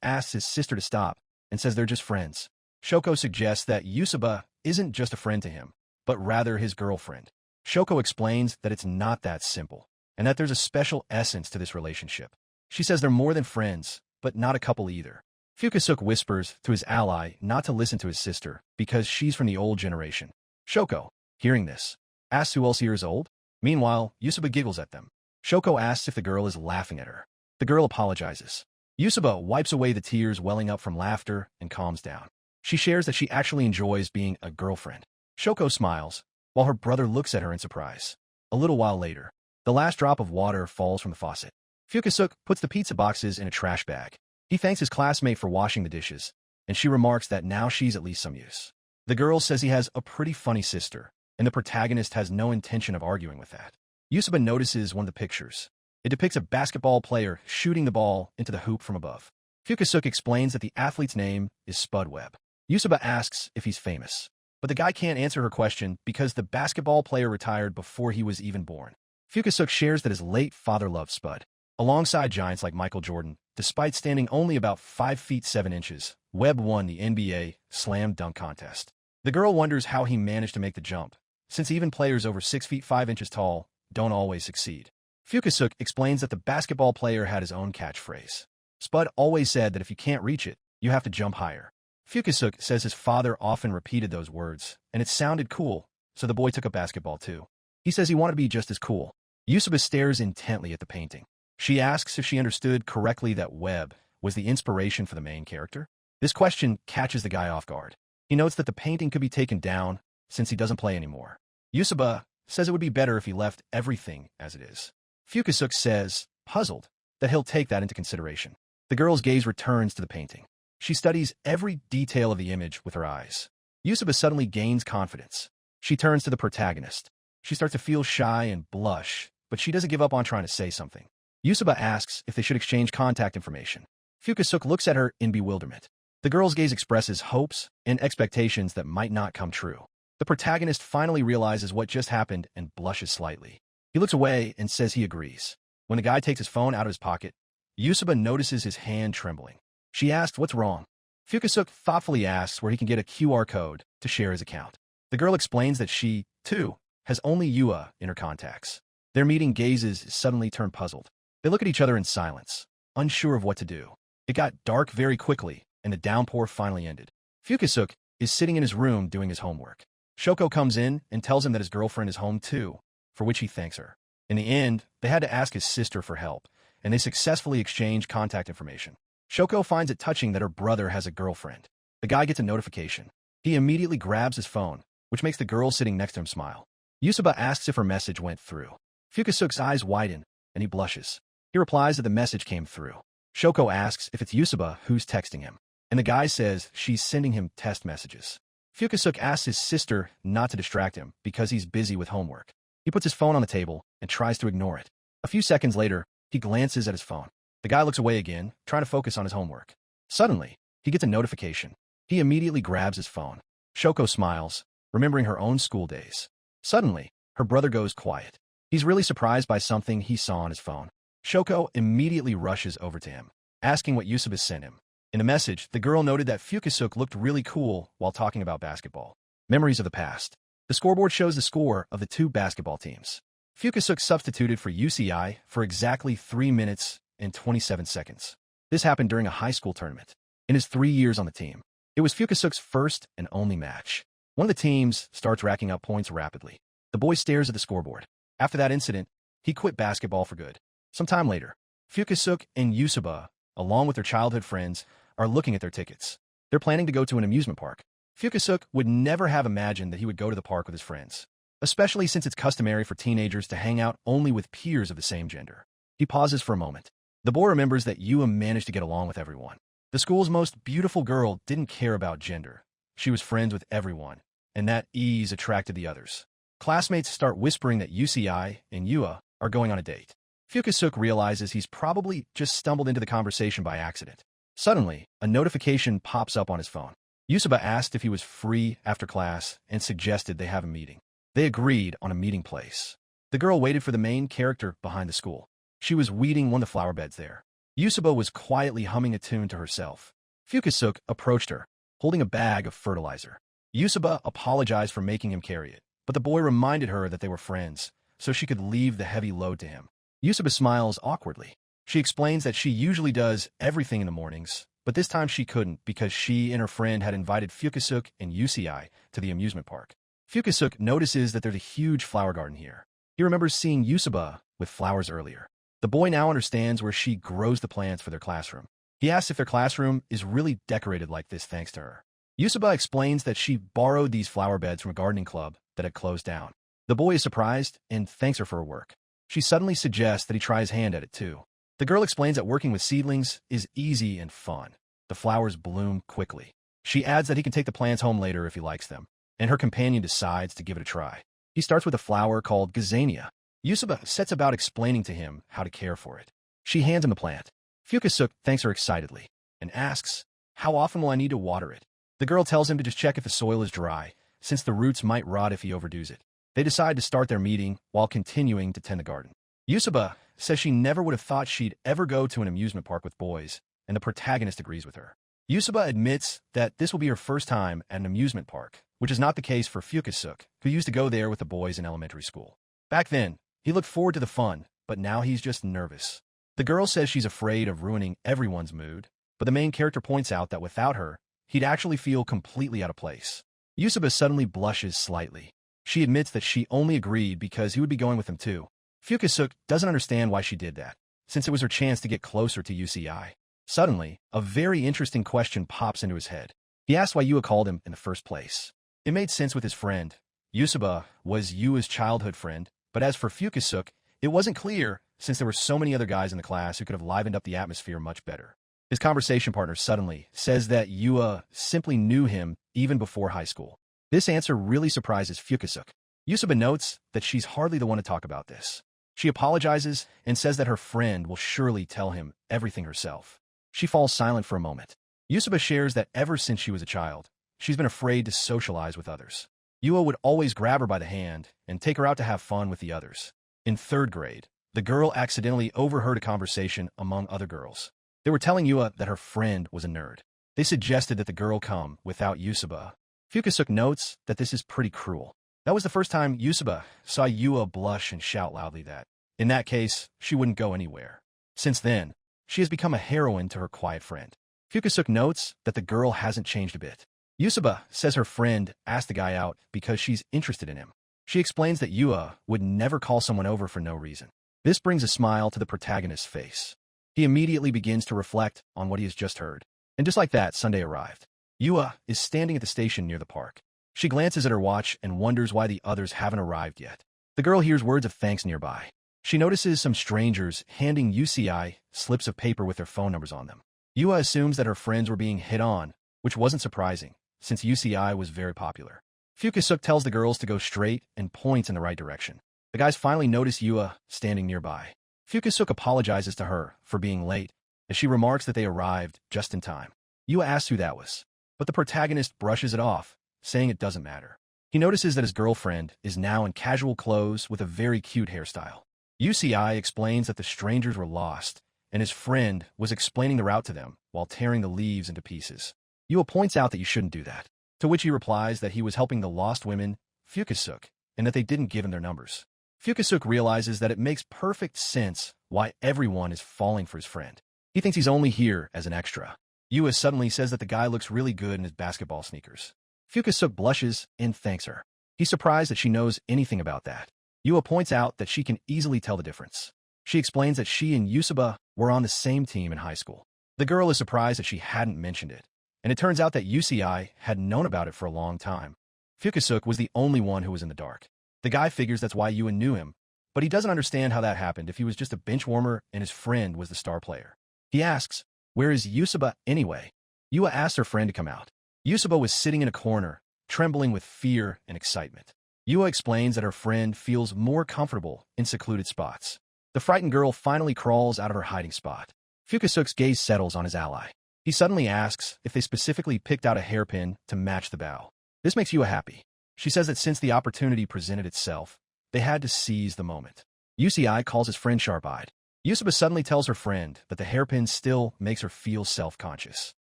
asks his sister to stop and says they're just friends. Shoko suggests that Yusuba isn't just a friend to him, but rather his girlfriend. Shoko explains that it's not that simple, and that there's a special essence to this relationship. She says they're more than friends, but not a couple either. Fukusuk whispers to his ally not to listen to his sister because she's from the old generation. Shoko, hearing this, asks who else here is old. Meanwhile, Yusuba giggles at them. Shoko asks if the girl is laughing at her. The girl apologizes. Yusuba wipes away the tears welling up from laughter and calms down. She shares that she actually enjoys being a girlfriend. Shoko smiles, while her brother looks at her in surprise. A little while later, the last drop of water falls from the faucet. Fukusuk puts the pizza boxes in a trash bag. He thanks his classmate for washing the dishes, and she remarks that now she's at least some use. The girl says he has a pretty funny sister, and the protagonist has no intention of arguing with that. Yusuba notices one of the pictures. It depicts a basketball player shooting the ball into the hoop from above. Fukusuk explains that the athlete's name is Spud Webb. Yusuba asks if he's famous, but the guy can't answer her question because the basketball player retired before he was even born. Fukusuk shares that his late father loved Spud. Alongside giants like Michael Jordan, despite standing only about 5 feet 7 inches, Webb won the NBA slam dunk contest. The girl wonders how he managed to make the jump, since even players over 6 feet 5 inches tall don't always succeed. Fukusuk explains that the basketball player had his own catchphrase. Spud always said that if you can't reach it, you have to jump higher. Fukusuk says his father often repeated those words, and it sounded cool, so the boy took up basketball too. He says he wanted to be just as cool. Yusuba stares intently at the painting. She asks if she understood correctly that Webb was the inspiration for the main character. This question catches the guy off guard. He notes that the painting could be taken down since he doesn't play anymore. Yusuba says it would be better if he left everything as it is. Fukusuk says, puzzled, that he'll take that into consideration. The girl's gaze returns to the painting. She studies every detail of the image with her eyes. Yusuba suddenly gains confidence. She turns to the protagonist. She starts to feel shy and blush, but she doesn't give up on trying to say something. Yusuba asks if they should exchange contact information. Fukusuk looks at her in bewilderment. The girl's gaze expresses hopes and expectations that might not come true. The protagonist finally realizes what just happened and blushes slightly. He looks away and says he agrees. When the guy takes his phone out of his pocket, Yusuba notices his hand trembling. She asks what's wrong. Fukusuk thoughtfully asks where he can get a QR code to share his account. The girl explains that she, too, has only Yua in her contacts. Their meeting gazes suddenly turn puzzled. They look at each other in silence, unsure of what to do. It got dark very quickly, and the downpour finally ended. Fukusuk is sitting in his room doing his homework. Shoko comes in and tells him that his girlfriend is home too, for which he thanks her. In the end, they had to ask his sister for help, and they successfully exchange contact information. Shoko finds it touching that her brother has a girlfriend. The guy gets a notification. He immediately grabs his phone, which makes the girl sitting next to him smile. Yusuba asks if her message went through. Fukusuke's eyes widen, and he blushes. He replies that the message came through. Shoko asks if it's Yusuba who's texting him, and the guy says she's sending him test messages. Fukusuke asks his sister not to distract him because he's busy with homework. He puts his phone on the table and tries to ignore it. A few seconds later, he glances at his phone. The guy looks away again, trying to focus on his homework. Suddenly, he gets a notification. He immediately grabs his phone. Shoko smiles, remembering her own school days. Suddenly, her brother goes quiet. He's really surprised by something he saw on his phone. Shoko immediately rushes over to him, asking what Yusuba sent him. In the message, the girl noted that Fukusuke looked really cool while talking about basketball. Memories of the past. The scoreboard shows the score of the two basketball teams. Fukusuke substituted for Ichii for exactly 3 minutes and 27 seconds. This happened during a high school tournament. In his 3 years on the team, it was Fukusuke's first and only match. One of the teams starts racking up points rapidly. The boy stares at the scoreboard. After that incident, he quit basketball for good. Some time later, Fukusuke and Yusuba, along with their childhood friends, are looking at their tickets. They're planning to go to an amusement park. Fukusuke would never have imagined that he would go to the park with his friends, especially since it's customary for teenagers to hang out only with peers of the same gender. He pauses for a moment. The boy remembers that Yua managed to get along with everyone. The school's most beautiful girl didn't care about gender. She was friends with everyone, and that ease attracted the others. Classmates start whispering that Ichii and Yua are going on a date. Fukusuke realizes he's probably just stumbled into the conversation by accident. Suddenly, a notification pops up on his phone. Yusuba asked if he was free after class and suggested they have a meeting. They agreed on a meeting place. The girl waited for the main character behind the school. She was weeding one of the flower beds there. Yusuba was quietly humming a tune to herself. Fukusuke approached her, holding a bag of fertilizer. Yusuba apologized for making him carry it, but the boy reminded her that they were friends, so she could leave the heavy load to him. Yusuba smiles awkwardly. She explains that she usually does everything in the mornings, but this time she couldn't because she and her friend had invited Fukusuke and Ichii to the amusement park. Fukusuke notices that there's a huge flower garden here. He remembers seeing Yusuba with flowers earlier. The boy now understands where she grows the plants for their classroom. He asks if their classroom is really decorated like this thanks to her. Yusuba explains that she borrowed these flower beds from a gardening club that had closed down. The boy is surprised and thanks her for her work. She suddenly suggests that he try his hand at it too. The girl explains that working with seedlings is easy and fun. The flowers bloom quickly. She adds that he can take the plants home later if he likes them, and her companion decides to give it a try. He starts with a flower called gazania. Yusuba sets about explaining to him how to care for it. She hands him the plant. Fukusuke thanks her excitedly and asks, "How often will I need to water it?" The girl tells him to just check if the soil is dry, since the roots might rot if he overdoes it. They decide to start their meeting while continuing to tend the garden. Yusuba says she never would have thought she'd ever go to an amusement park with boys, and the protagonist agrees with her. Yusuba admits that this will be her first time at an amusement park, which is not the case for Fukusuke, who used to go there with the boys in elementary school. Back then, he looked forward to the fun, but now he's just nervous. The girl says she's afraid of ruining everyone's mood, but the main character points out that without her, he'd actually feel completely out of place. Yusuba suddenly blushes slightly. She admits that she only agreed because he would be going with him too. Fukusuke doesn't understand why she did that, since it was her chance to get closer to Ichii. Suddenly, a very interesting question pops into his head. He asks why Yua called him in the first place. It made sense with his friend. Yusuba was Yua's childhood friend, but as for Fukusuke, it wasn't clear since there were so many other guys in the class who could have livened up the atmosphere much better. His conversation partner suddenly says that Yua simply knew him even before high school. This answer really surprises Fukusuke. Yusuba notes that she's hardly the one to talk about this. She apologizes and says that her friend will surely tell him everything herself. She falls silent for a moment. Yusuba shares that ever since she was a child, she's been afraid to socialize with others. Yua would always grab her by the hand and take her out to have fun with the others. In 3rd grade, the girl accidentally overheard a conversation among other girls. They were telling Yua that her friend was a nerd. They suggested that the girl come without Yusuba. Fukusuke notes that this is pretty cruel. That was the first time Yusuba saw Yua blush and shout loudly that, in that case, she wouldn't go anywhere. Since then, she has become a heroine to her quiet friend. Fukusuke notes that the girl hasn't changed a bit. Yusuba says her friend asked the guy out because she's interested in him. She explains that Yua would never call someone over for no reason. This brings a smile to the protagonist's face. He immediately begins to reflect on what he has just heard. And just like that, Sunday arrived. Yua is standing at the station near the park. She glances at her watch and wonders why the others haven't arrived yet. The girl hears words of thanks nearby. She notices some strangers handing Ichii slips of paper with their phone numbers on them. Yua assumes that her friends were being hit on, which wasn't surprising, since Ichii was very popular. Fukusuk tells the girls to go straight and points in the right direction. The guys finally notice Yua standing nearby. Fukusuk apologizes to her for being late, as she remarks that they arrived just in time. Yua asks who that was, but the protagonist brushes it off, saying it doesn't matter. He notices that his girlfriend is now in casual clothes with a very cute hairstyle. Ichii explains that the strangers were lost, and his friend was explaining the route to them while tearing the leaves into pieces. Yua points out that you shouldn't do that, to which he replies that he was helping the lost women, Fukusuk, and that they didn't give him their numbers. Fukusuk realizes that it makes perfect sense why everyone is falling for his friend. He thinks he's only here as an extra. Yua suddenly says that the guy looks really good in his basketball sneakers. Fukusuk blushes and thanks her. He's surprised that she knows anything about that. Yua points out that she can easily tell the difference. She explains that she and Yusuba were on the same team in high school. The girl is surprised that she hadn't mentioned it, and it turns out that Ichii had known about it for a long time. Fukusuk was the only one who was in the dark. The guy figures that's why Yua knew him, but he doesn't understand how that happened if he was just a bench warmer and his friend was the star player. He asks, where is Yusuba anyway? Yua asks her friend to come out. Yusuba was sitting in a corner, trembling with fear and excitement. Yua explains that her friend feels more comfortable in secluded spots. The frightened girl finally crawls out of her hiding spot. Fukusuk's gaze settles on his ally. He suddenly asks if they specifically picked out a hairpin to match the bow. This makes Yua happy. She says that since the opportunity presented itself, they had to seize the moment. Ichii calls his friend sharp-eyed. Yusuba suddenly tells her friend that the hairpin still makes her feel self-conscious.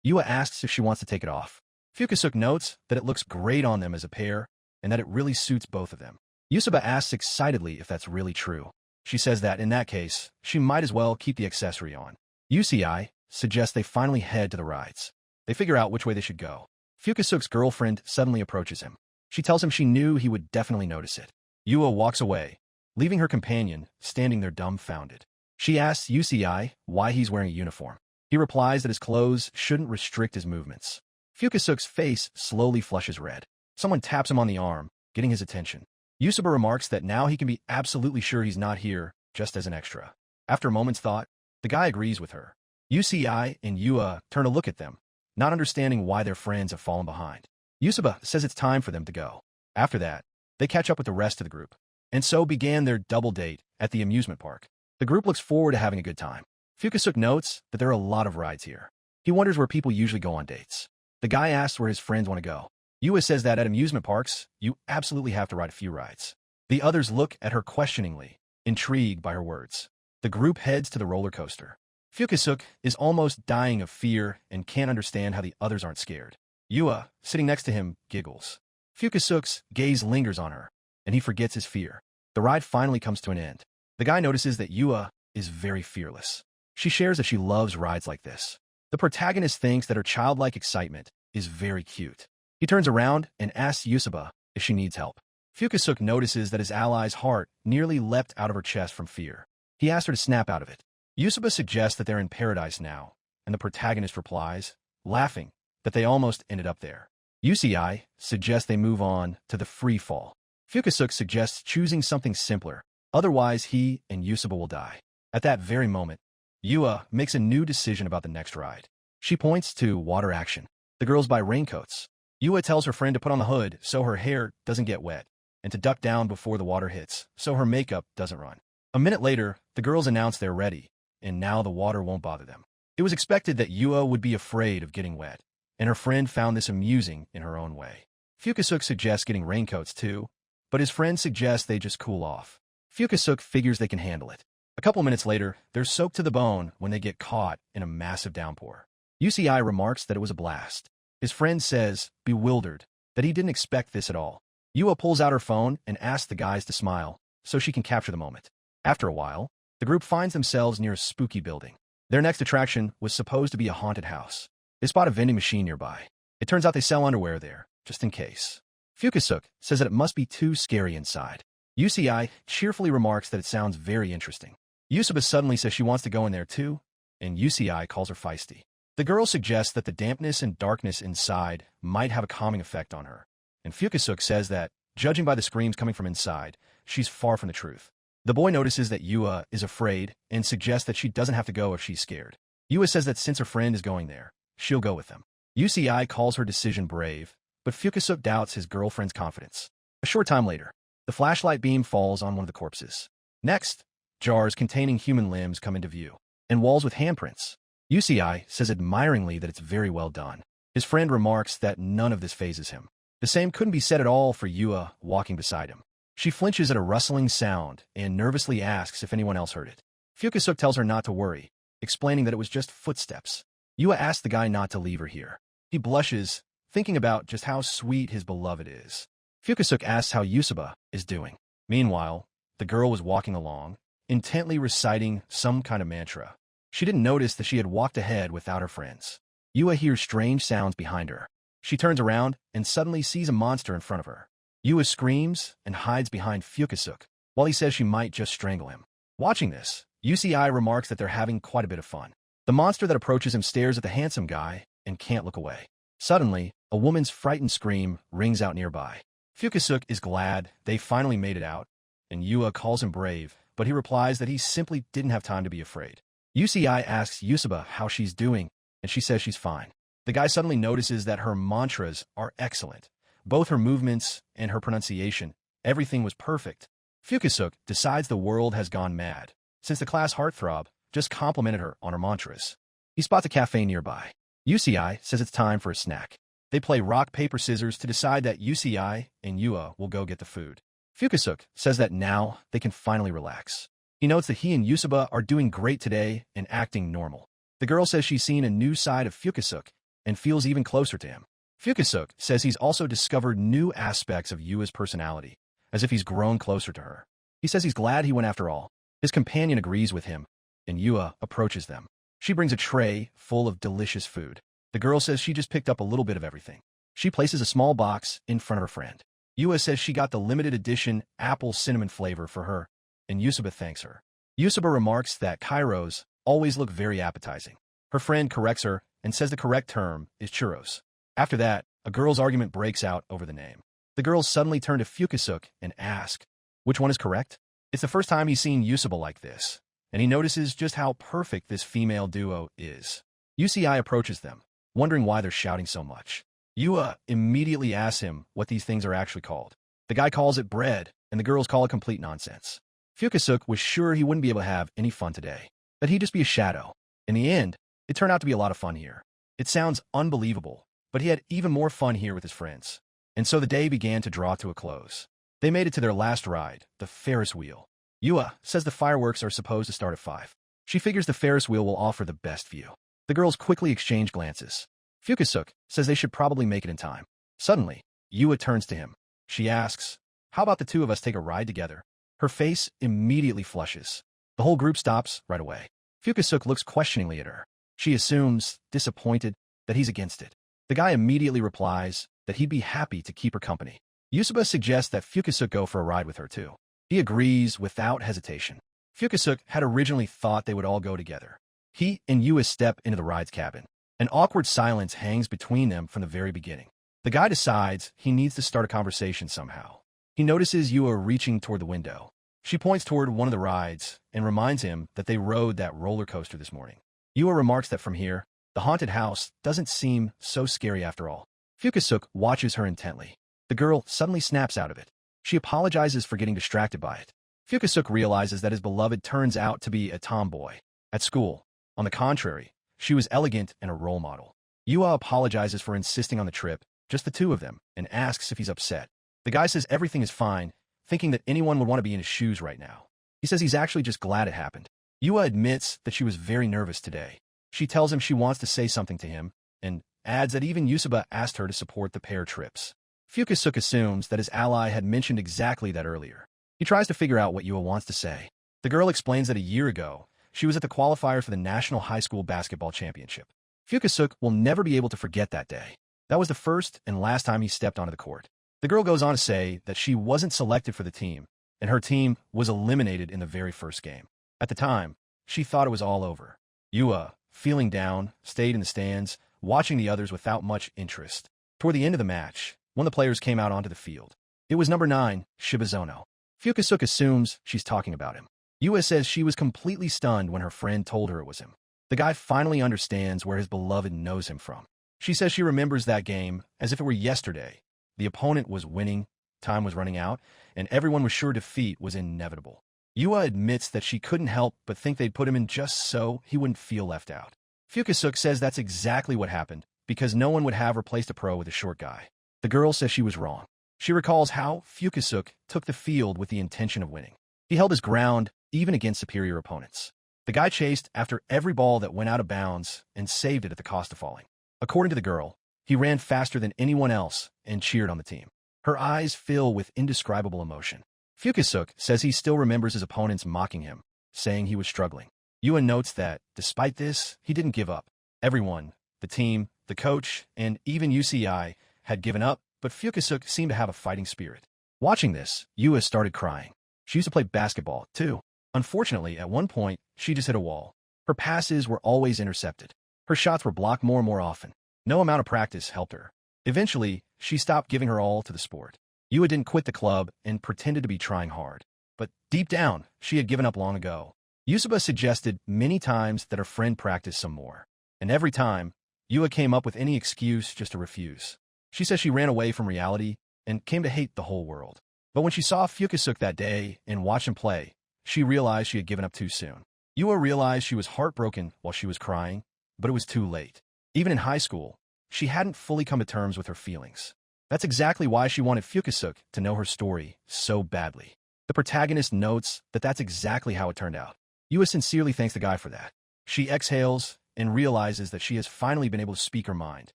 Yua asks if she wants to take it off. Fukusuk notes that it looks great on them as a pair and that it really suits both of them. Yusuba asks excitedly if that's really true. She says that, in that case, she might as well keep the accessory on. Ichii suggests they finally head to the rides. They figure out which way they should go. Fukusuk's girlfriend suddenly approaches him. She tells him she knew he would definitely notice it. Yua walks away, leaving her companion standing there dumbfounded. She asks Ichii why he's wearing a uniform. He replies that his clothes shouldn't restrict his movements. Fukusuk's face slowly flushes red. Someone taps him on the arm, getting his attention. Yusuba remarks that now he can be absolutely sure he's not here just as an extra. After a moment's thought, the guy agrees with her. Ichii and Yua turn to look at them, not understanding why their friends have fallen behind. Yusuba says it's time for them to go. After that, they catch up with the rest of the group, and so began their double date at the amusement park. The group looks forward to having a good time. Fukusuk notes that there are a lot of rides here. He wonders where people usually go on dates. The guy asks where his friends want to go. Yua says that at amusement parks, you absolutely have to ride a few rides. The others look at her questioningly, intrigued by her words. The group heads to the roller coaster. Fukusuk is almost dying of fear and can't understand how the others aren't scared. Yua, sitting next to him, giggles. Fukusuk's gaze lingers on her, and he forgets his fear. The ride finally comes to an end. The guy notices that Yua is very fearless. She shares that she loves rides like this. The protagonist thinks that her childlike excitement is very cute. He turns around and asks Yusuba if she needs help. Fukusuk notices that his ally's heart nearly leapt out of her chest from fear. He asks her to snap out of it. Yusuba suggests that they're in paradise now, and the protagonist replies, laughing, that they almost ended up there. Ichii suggests they move on to the free fall. Fukusuk suggests choosing something simpler, otherwise he and Yusuba will die. At that very moment, Yua makes a new decision about the next ride. She points to water action. The girls buy raincoats. Yua tells her friend to put on the hood so her hair doesn't get wet, and to duck down before the water hits so her makeup doesn't run. A minute later, the girls announce they're ready, and now the water won't bother them. It was expected that Yua would be afraid of getting wet, and her friend found this amusing in her own way. Fukusuk suggests getting raincoats too, but his friend suggests they just cool off. Fukusuk figures they can handle it. A couple minutes later, they're soaked to the bone when they get caught in a massive downpour. Ichii remarks that it was a blast. His friend says, bewildered, that he didn't expect this at all. Yua pulls out her phone and asks the guys to smile so she can capture the moment. After a while, the group finds themselves near a spooky building. Their next attraction was supposed to be a haunted house. They spot a vending machine nearby. It turns out they sell underwear there, just in case. Fukusuke says that it must be too scary inside. Ichii cheerfully remarks that it sounds very interesting. Yusuba suddenly says she wants to go in there too, and Ichii calls her feisty. The girl suggests that the dampness and darkness inside might have a calming effect on her, and Fukusuke says that, judging by the screams coming from inside, she's far from the truth. The boy notices that Yua is afraid and suggests that she doesn't have to go if she's scared. Yua says that since her friend is going there, she'll go with them. Ichii calls her decision brave, but Fukusuke doubts his girlfriend's confidence. A short time later, the flashlight beam falls on one of the corpses. Next, jars containing human limbs come into view, and walls with handprints. Ichii says admiringly that it's very well done. His friend remarks that none of this phases him. The same couldn't be said at all for Yua walking beside him. She flinches at a rustling sound and nervously asks if anyone else heard it. Fukusuke tells her not to worry, explaining that it was just footsteps. Yua asks the guy not to leave her here. He blushes, thinking about just how sweet his beloved is. Fukusuke asks how Yusuba is doing. Meanwhile, the girl was walking along, intently reciting some kind of mantra. She didn't notice that she had walked ahead without her friends. Yua hears strange sounds behind her. She turns around and suddenly sees a monster in front of her. Yua screams and hides behind Fukusuke, while he says she might just strangle him. Watching this, Ichii remarks that they're having quite a bit of fun. The monster that approaches him stares at the handsome guy and can't look away. Suddenly, a woman's frightened scream rings out nearby. Fukusuke is glad they finally made it out, and Yua calls him brave, but he replies that he simply didn't have time to be afraid. Ichii asks Yusuba how she's doing, and she says she's fine. The guy suddenly notices that her mantras are excellent. Both her movements and her pronunciation, everything was perfect. Fukusuke decides the world has gone mad, since the class heartthrob just complimented her on her mantras. He spots a cafe nearby. Ichii says it's time for a snack. They play rock, paper, scissors to decide that Ichii and Yua will go get the food. Fukusuke says that now they can finally relax. He notes that he and Yusuba are doing great today and acting normal. The girl says she's seen a new side of Fukusuke and feels even closer to him. Fukusuke says he's also discovered new aspects of Yua's personality, as if he's grown closer to her. He says he's glad he went after all. His companion agrees with him, and Yua approaches them. She brings a tray full of delicious food. The girl says she just picked up a little bit of everything. She places a small box in front of her friend. Yua says she got the limited edition apple cinnamon flavor for her, and Yusuba thanks her. Yusuba remarks that Kairos always look very appetizing. Her friend corrects her and says the correct term is churros. After that, a girl's argument breaks out over the name. The girls suddenly turn to Fukusuke and ask, which one is correct? It's the first time he's seen Yusuba like this, and he notices just how perfect this female duo is. Ichii approaches them, wondering why they're shouting so much. Yua immediately asks him what these things are actually called. The guy calls it bread, and the girls call it complete nonsense. Fukusuke was sure he wouldn't be able to have any fun today, that he'd just be a shadow. In the end, it turned out to be a lot of fun here. It sounds unbelievable, but he had even more fun here with his friends. And so the day began to draw to a close. They made it to their last ride, the Ferris wheel. Yua says the fireworks are supposed to start at 5. She figures the Ferris wheel will offer the best view. The girls quickly exchange glances. Fukusuke says they should probably make it in time. Suddenly, Yua turns to him. She asks, how about the two of us take a ride together? Her face immediately flushes. The whole group stops right away. Fukusuke looks questioningly at her. She assumes, disappointed, that he's against it. The guy immediately replies that he'd be happy to keep her company. Yusuba suggests that Fukusuke go for a ride with her too. He agrees without hesitation. Fukusuke had originally thought they would all go together. He and Yua step into the ride's cabin. An awkward silence hangs between them from the very beginning. The guy decides he needs to start a conversation somehow. He notices Yua reaching toward the window. She points toward one of the rides and reminds him that they rode that roller coaster this morning. Yua remarks that from here, the haunted house doesn't seem so scary after all. Fukusuke watches her intently. The girl suddenly snaps out of it. She apologizes for getting distracted by it. Fukusuke realizes that his beloved turns out to be a tomboy. At school, on the contrary, she was elegant and a role model. Yua apologizes for insisting on the trip, just the two of them, and asks if he's upset. The guy says everything is fine, thinking that anyone would want to be in his shoes right now. He says he's actually just glad it happened. Yua admits that she was very nervous today. She tells him she wants to say something to him, and adds that even Yusuba asked her to support the pair trips. Fukusuke assumes that his ally had mentioned exactly that earlier. He tries to figure out what Yua wants to say. The girl explains that a year ago, she was at the qualifier for the National High School Basketball Championship. Fukusuke will never be able to forget that day. That was the first and last time he stepped onto the court. The girl goes on to say that she wasn't selected for the team, and her team was eliminated in the very first game. At the time, she thought it was all over. Yua, feeling down, stayed in the stands, watching the others without much interest. Toward the end of the match, one of the players came out onto the field. It was number 9, Shibazono. Fukusuka assumes she's talking about him. Yua says she was completely stunned when her friend told her it was him. The guy finally understands where his beloved knows him from. She says she remembers that game as if it were yesterday. The opponent was winning, time was running out, and everyone was sure defeat was inevitable. Yua admits that she couldn't help but think they'd put him in just so he wouldn't feel left out. Fukusuka says that's exactly what happened, because no one would have replaced a pro with a short guy. The girl says she was wrong. She recalls how Fukusuka took the field with the intention of winning. He held his ground, even against superior opponents. The guy chased after every ball that went out of bounds and saved it at the cost of falling. According to the girl, he ran faster than anyone else and cheered on the team. Her eyes fill with indescribable emotion. Fukusuka says he still remembers his opponents mocking him, saying he was struggling. Yua notes that, despite this, he didn't give up. Everyone, the team, the coach, and even Ichii had given up, but Fukusuka seemed to have a fighting spirit. Watching this, Yua started crying. She used to play basketball, too. Unfortunately, at one point, she just hit a wall. Her passes were always intercepted. Her shots were blocked more and more often. No amount of practice helped her. Eventually, she stopped giving her all to the sport. Yua didn't quit the club and pretended to be trying hard. But deep down, she had given up long ago. Yusuba suggested many times that her friend practice some more. And every time, Yua came up with any excuse just to refuse. She says she ran away from reality and came to hate the whole world. But when she saw Fukusuka that day and watched him play, she realized she had given up too soon. Yua realized she was heartbroken while she was crying, but it was too late. Even in high school, she hadn't fully come to terms with her feelings. That's exactly why she wanted Fukusuka to know her story so badly. The protagonist notes that that's exactly how it turned out. Yua sincerely thanks the guy for that. She exhales and realizes that she has finally been able to speak her mind.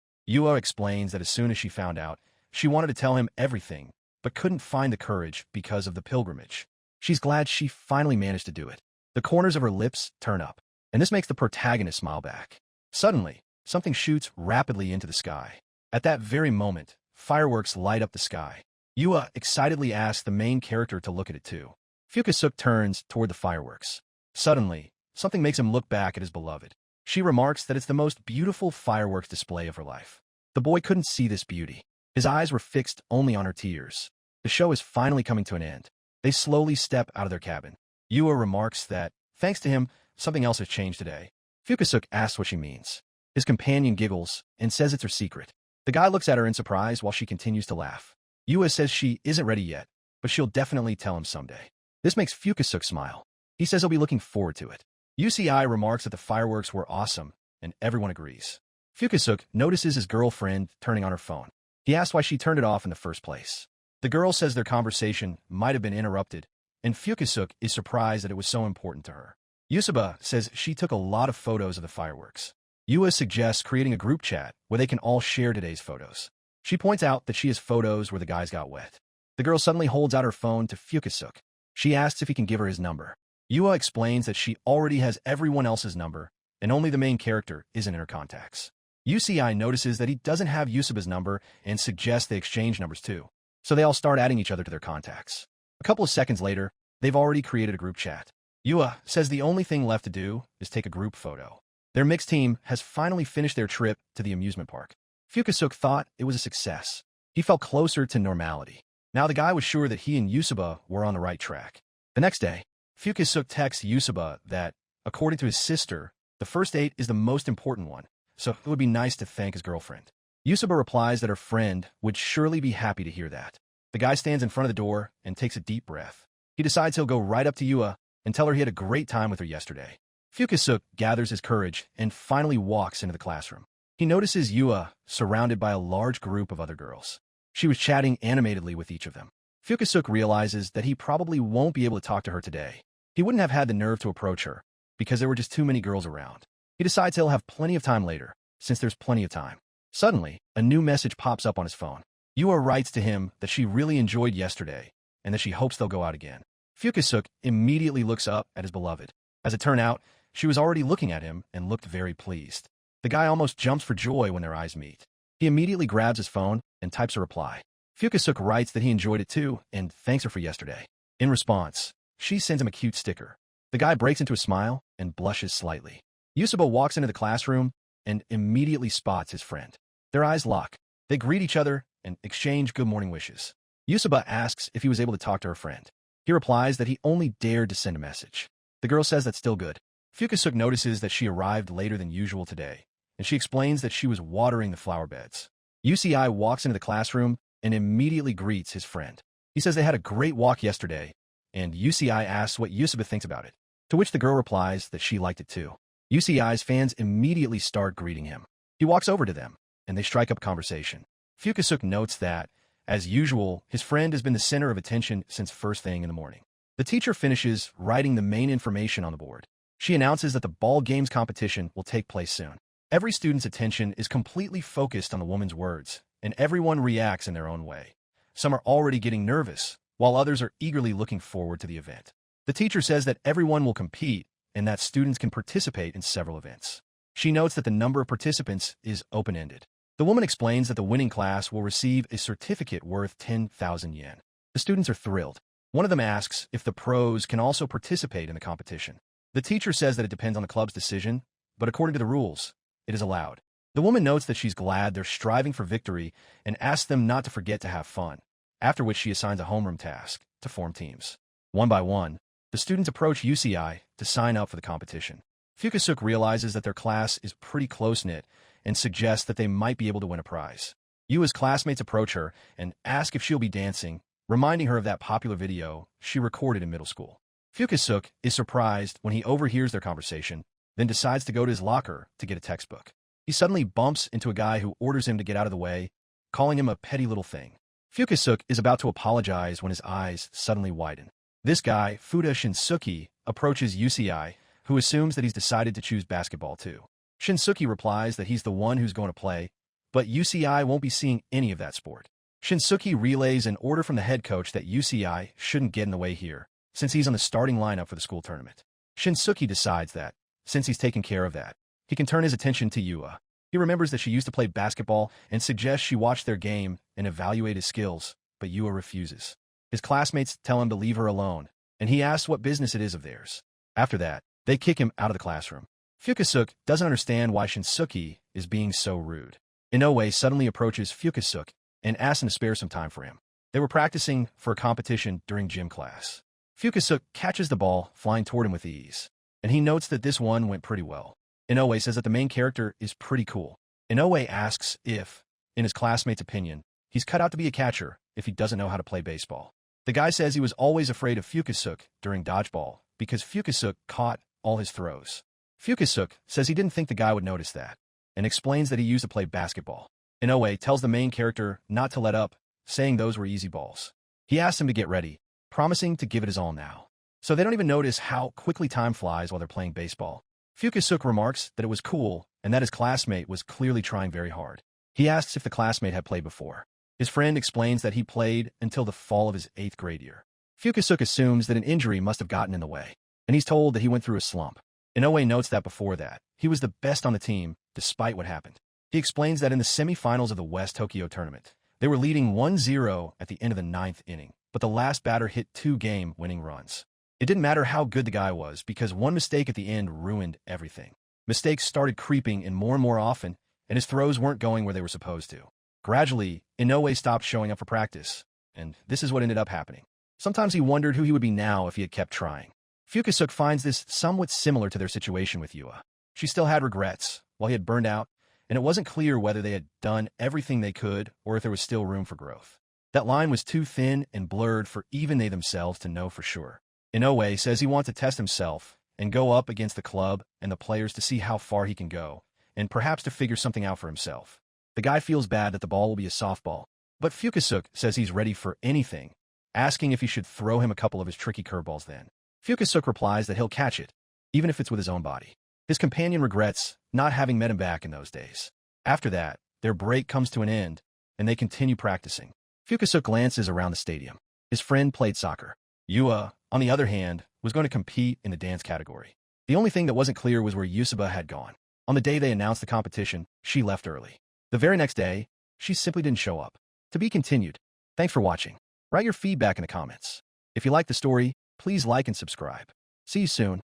Yua explains that as soon as she found out, she wanted to tell him everything, but couldn't find the courage because of the pilgrimage. She's glad she finally managed to do it. The corners of her lips turn up, and this makes the protagonist smile back. Suddenly, something shoots rapidly into the sky. At that very moment, fireworks light up the sky. Yua excitedly asks the main character to look at it too. Fukusuka turns toward the fireworks. Suddenly, something makes him look back at his beloved. She remarks that it's the most beautiful fireworks display of her life. The boy couldn't see this beauty. His eyes were fixed only on her tears. The show is finally coming to an end. They slowly step out of their cabin. Yua remarks that, thanks to him, something else has changed today. Fukusuka asks what she means. His companion giggles and says it's her secret. The guy looks at her in surprise while she continues to laugh. Yua says she isn't ready yet, but she'll definitely tell him someday. This makes Fukusuka smile. He says he'll be looking forward to it. Ichii remarks that the fireworks were awesome, and everyone agrees. Fukusuka notices his girlfriend turning on her phone. He asks why she turned it off in the first place. The girl says their conversation might have been interrupted, and Fukusuka is surprised that it was so important to her. Yusuba says she took a lot of photos of the fireworks. Yua suggests creating a group chat where they can all share today's photos. She points out that she has photos where the guys got wet. The girl suddenly holds out her phone to Fukusuka. She asks if he can give her his number. Yua explains that she already has everyone else's number, and only the main character isn't in her contacts. Ichii notices that he doesn't have Yusuba's number and suggests they exchange numbers too. So they all start adding each other to their contacts. A couple of seconds later, they've already created a group chat. Yua says the only thing left to do is take a group photo. Their mixed team has finally finished their trip to the amusement park. Fukusuka thought it was a success. He felt closer to normality. Now the guy was sure that he and Yusuba were on the right track. The next day, Fukusuka texts Yusuba that, according to his sister, the first date is the most important one, so it would be nice to thank his girlfriend. Yusuba replies that her friend would surely be happy to hear that. The guy stands in front of the door and takes a deep breath. He decides he'll go right up to Yua and tell her he had a great time with her yesterday. Fukusuka gathers his courage and finally walks into the classroom. He notices Yua surrounded by a large group of other girls. She was chatting animatedly with each of them. Fukusuka realizes that he probably won't be able to talk to her today. He wouldn't have had the nerve to approach her because there were just too many girls around. He decides he'll have plenty of time later, since there's plenty of time. Suddenly, a new message pops up on his phone. Yua writes to him that she really enjoyed yesterday and that she hopes they'll go out again. Fukusuka immediately looks up at his beloved. As it turned out, she was already looking at him and looked very pleased. The guy almost jumps for joy when their eyes meet. He immediately grabs his phone and types a reply. Fukusuke writes that he enjoyed it too and thanks her for yesterday. In response, she sends him a cute sticker. The guy breaks into a smile and blushes slightly. Yusuba walks into the classroom and immediately spots his friend. Their eyes lock. They greet each other and exchange good morning wishes. Yusuba asks if he was able to talk to her friend. He replies that he only dared to send a message. The girl says that's still good. Fukusuke notices that she arrived later than usual today, and she explains that she was watering the flower beds. Ichii walks into the classroom and immediately greets his friend. He says they had a great walk yesterday, and Ichii asks what Yusuba thinks about it, to which the girl replies that she liked it too. Ichii's fans immediately start greeting him. He walks over to them, and they strike up a conversation. Fukusuke notes that, as usual, his friend has been the center of attention since first thing in the morning. The teacher finishes writing the main information on the board. She announces that the ball games competition will take place soon. Every student's attention is completely focused on the woman's words, and everyone reacts in their own way. Some are already getting nervous, while others are eagerly looking forward to the event. The teacher says that everyone will compete and that students can participate in several events. She notes that the number of participants is open-ended. The woman explains that the winning class will receive a certificate worth 10,000 yen. The students are thrilled. One of them asks if the pros can also participate in the competition. The teacher says that it depends on the club's decision, but according to the rules, it is allowed. The woman notes that she's glad they're striving for victory and asks them not to forget to have fun, after which she assigns a homeroom task to form teams. One by one, the students approach Ichii to sign up for the competition. Fukusuke realizes that their class is pretty close-knit and suggests that they might be able to win a prize. Yua's classmates approach her and ask if she'll be dancing, reminding her of that popular video she recorded in middle school. Fukusuke is surprised when he overhears their conversation, then decides to go to his locker to get a textbook. He suddenly bumps into a guy who orders him to get out of the way, calling him a petty little thing. Fukusuke is about to apologize when his eyes suddenly widen. This guy, Fuda Shinsuke, approaches Ichii, who assumes that he's decided to choose basketball too. Shinsuke replies that he's the one who's going to play, but Ichii won't be seeing any of that sport. Shinsuke relays an order from the head coach that Ichii shouldn't get in the way here, since he's on the starting lineup for the school tournament. Shinsuke decides that, since he's taken care of that, he can turn his attention to Yua. He remembers that she used to play basketball and suggests she watch their game and evaluate his skills, but Yua refuses. His classmates tell him to leave her alone, and he asks what business it is of theirs. After that, they kick him out of the classroom. Fukusuke doesn't understand why Shinsuke is being so rude. Inoue suddenly approaches Fukusuke and asks him to spare some time for him. They were practicing for a competition during gym class. Fukusuke catches the ball flying toward him with ease, and he notes that this one went pretty well. Inoue says that the main character is pretty cool. Inoue asks if, in his classmate's opinion, he's cut out to be a catcher if he doesn't know how to play baseball. The guy says he was always afraid of Fukusuke during dodgeball because Fukusuke caught all his throws. Fukusuke says he didn't think the guy would notice that, and explains that he used to play basketball. Inoue tells the main character not to let up, saying those were easy balls. He asks him to get ready, promising to give it his all now. So they don't even notice how quickly time flies while they're playing baseball. Fukusuke remarks that it was cool and that his classmate was clearly trying very hard. He asks if the classmate had played before. His friend explains that he played until the fall of his 8th grade year. Fukusuke assumes that an injury must have gotten in the way, and he's told that he went through a slump. Inoue notes that before that, he was the best on the team despite what happened. He explains that in the semifinals of the West Tokyo tournament, they were leading 1-0 at the end of the 9th inning, but the last batter hit 2 game-winning runs. It didn't matter how good the guy was because one mistake at the end ruined everything. Mistakes started creeping in more and more often, and his throws weren't going where they were supposed to. Gradually, Inoue stopped showing up for practice, and this is what ended up happening. Sometimes he wondered who he would be now if he had kept trying. Fukusuke finds this somewhat similar to their situation with Yua. She still had regrets, while he had burned out, and it wasn't clear whether they had done everything they could or if there was still room for growth. That line was too thin and blurred for even they themselves to know for sure. Inoue says he wants to test himself and go up against the club and the players to see how far he can go, and perhaps to figure something out for himself. The guy feels bad that the ball will be a softball, but Fukusuke says he's ready for anything, asking if he should throw him a couple of his tricky curveballs then. Fukusuke replies that he'll catch it, even if it's with his own body. His companion regrets not having met him back in those days. After that, their break comes to an end, and they continue practicing. Fukusuke glances around the stadium. His friend played soccer. Yua, on the other hand, was going to compete in the dance category. The only thing that wasn't clear was where Yusuba had gone. On the day they announced the competition, she left early. The very next day, she simply didn't show up. To be continued. Thanks for watching. Write your feedback in the comments. If you like the story, please like and subscribe. See you soon.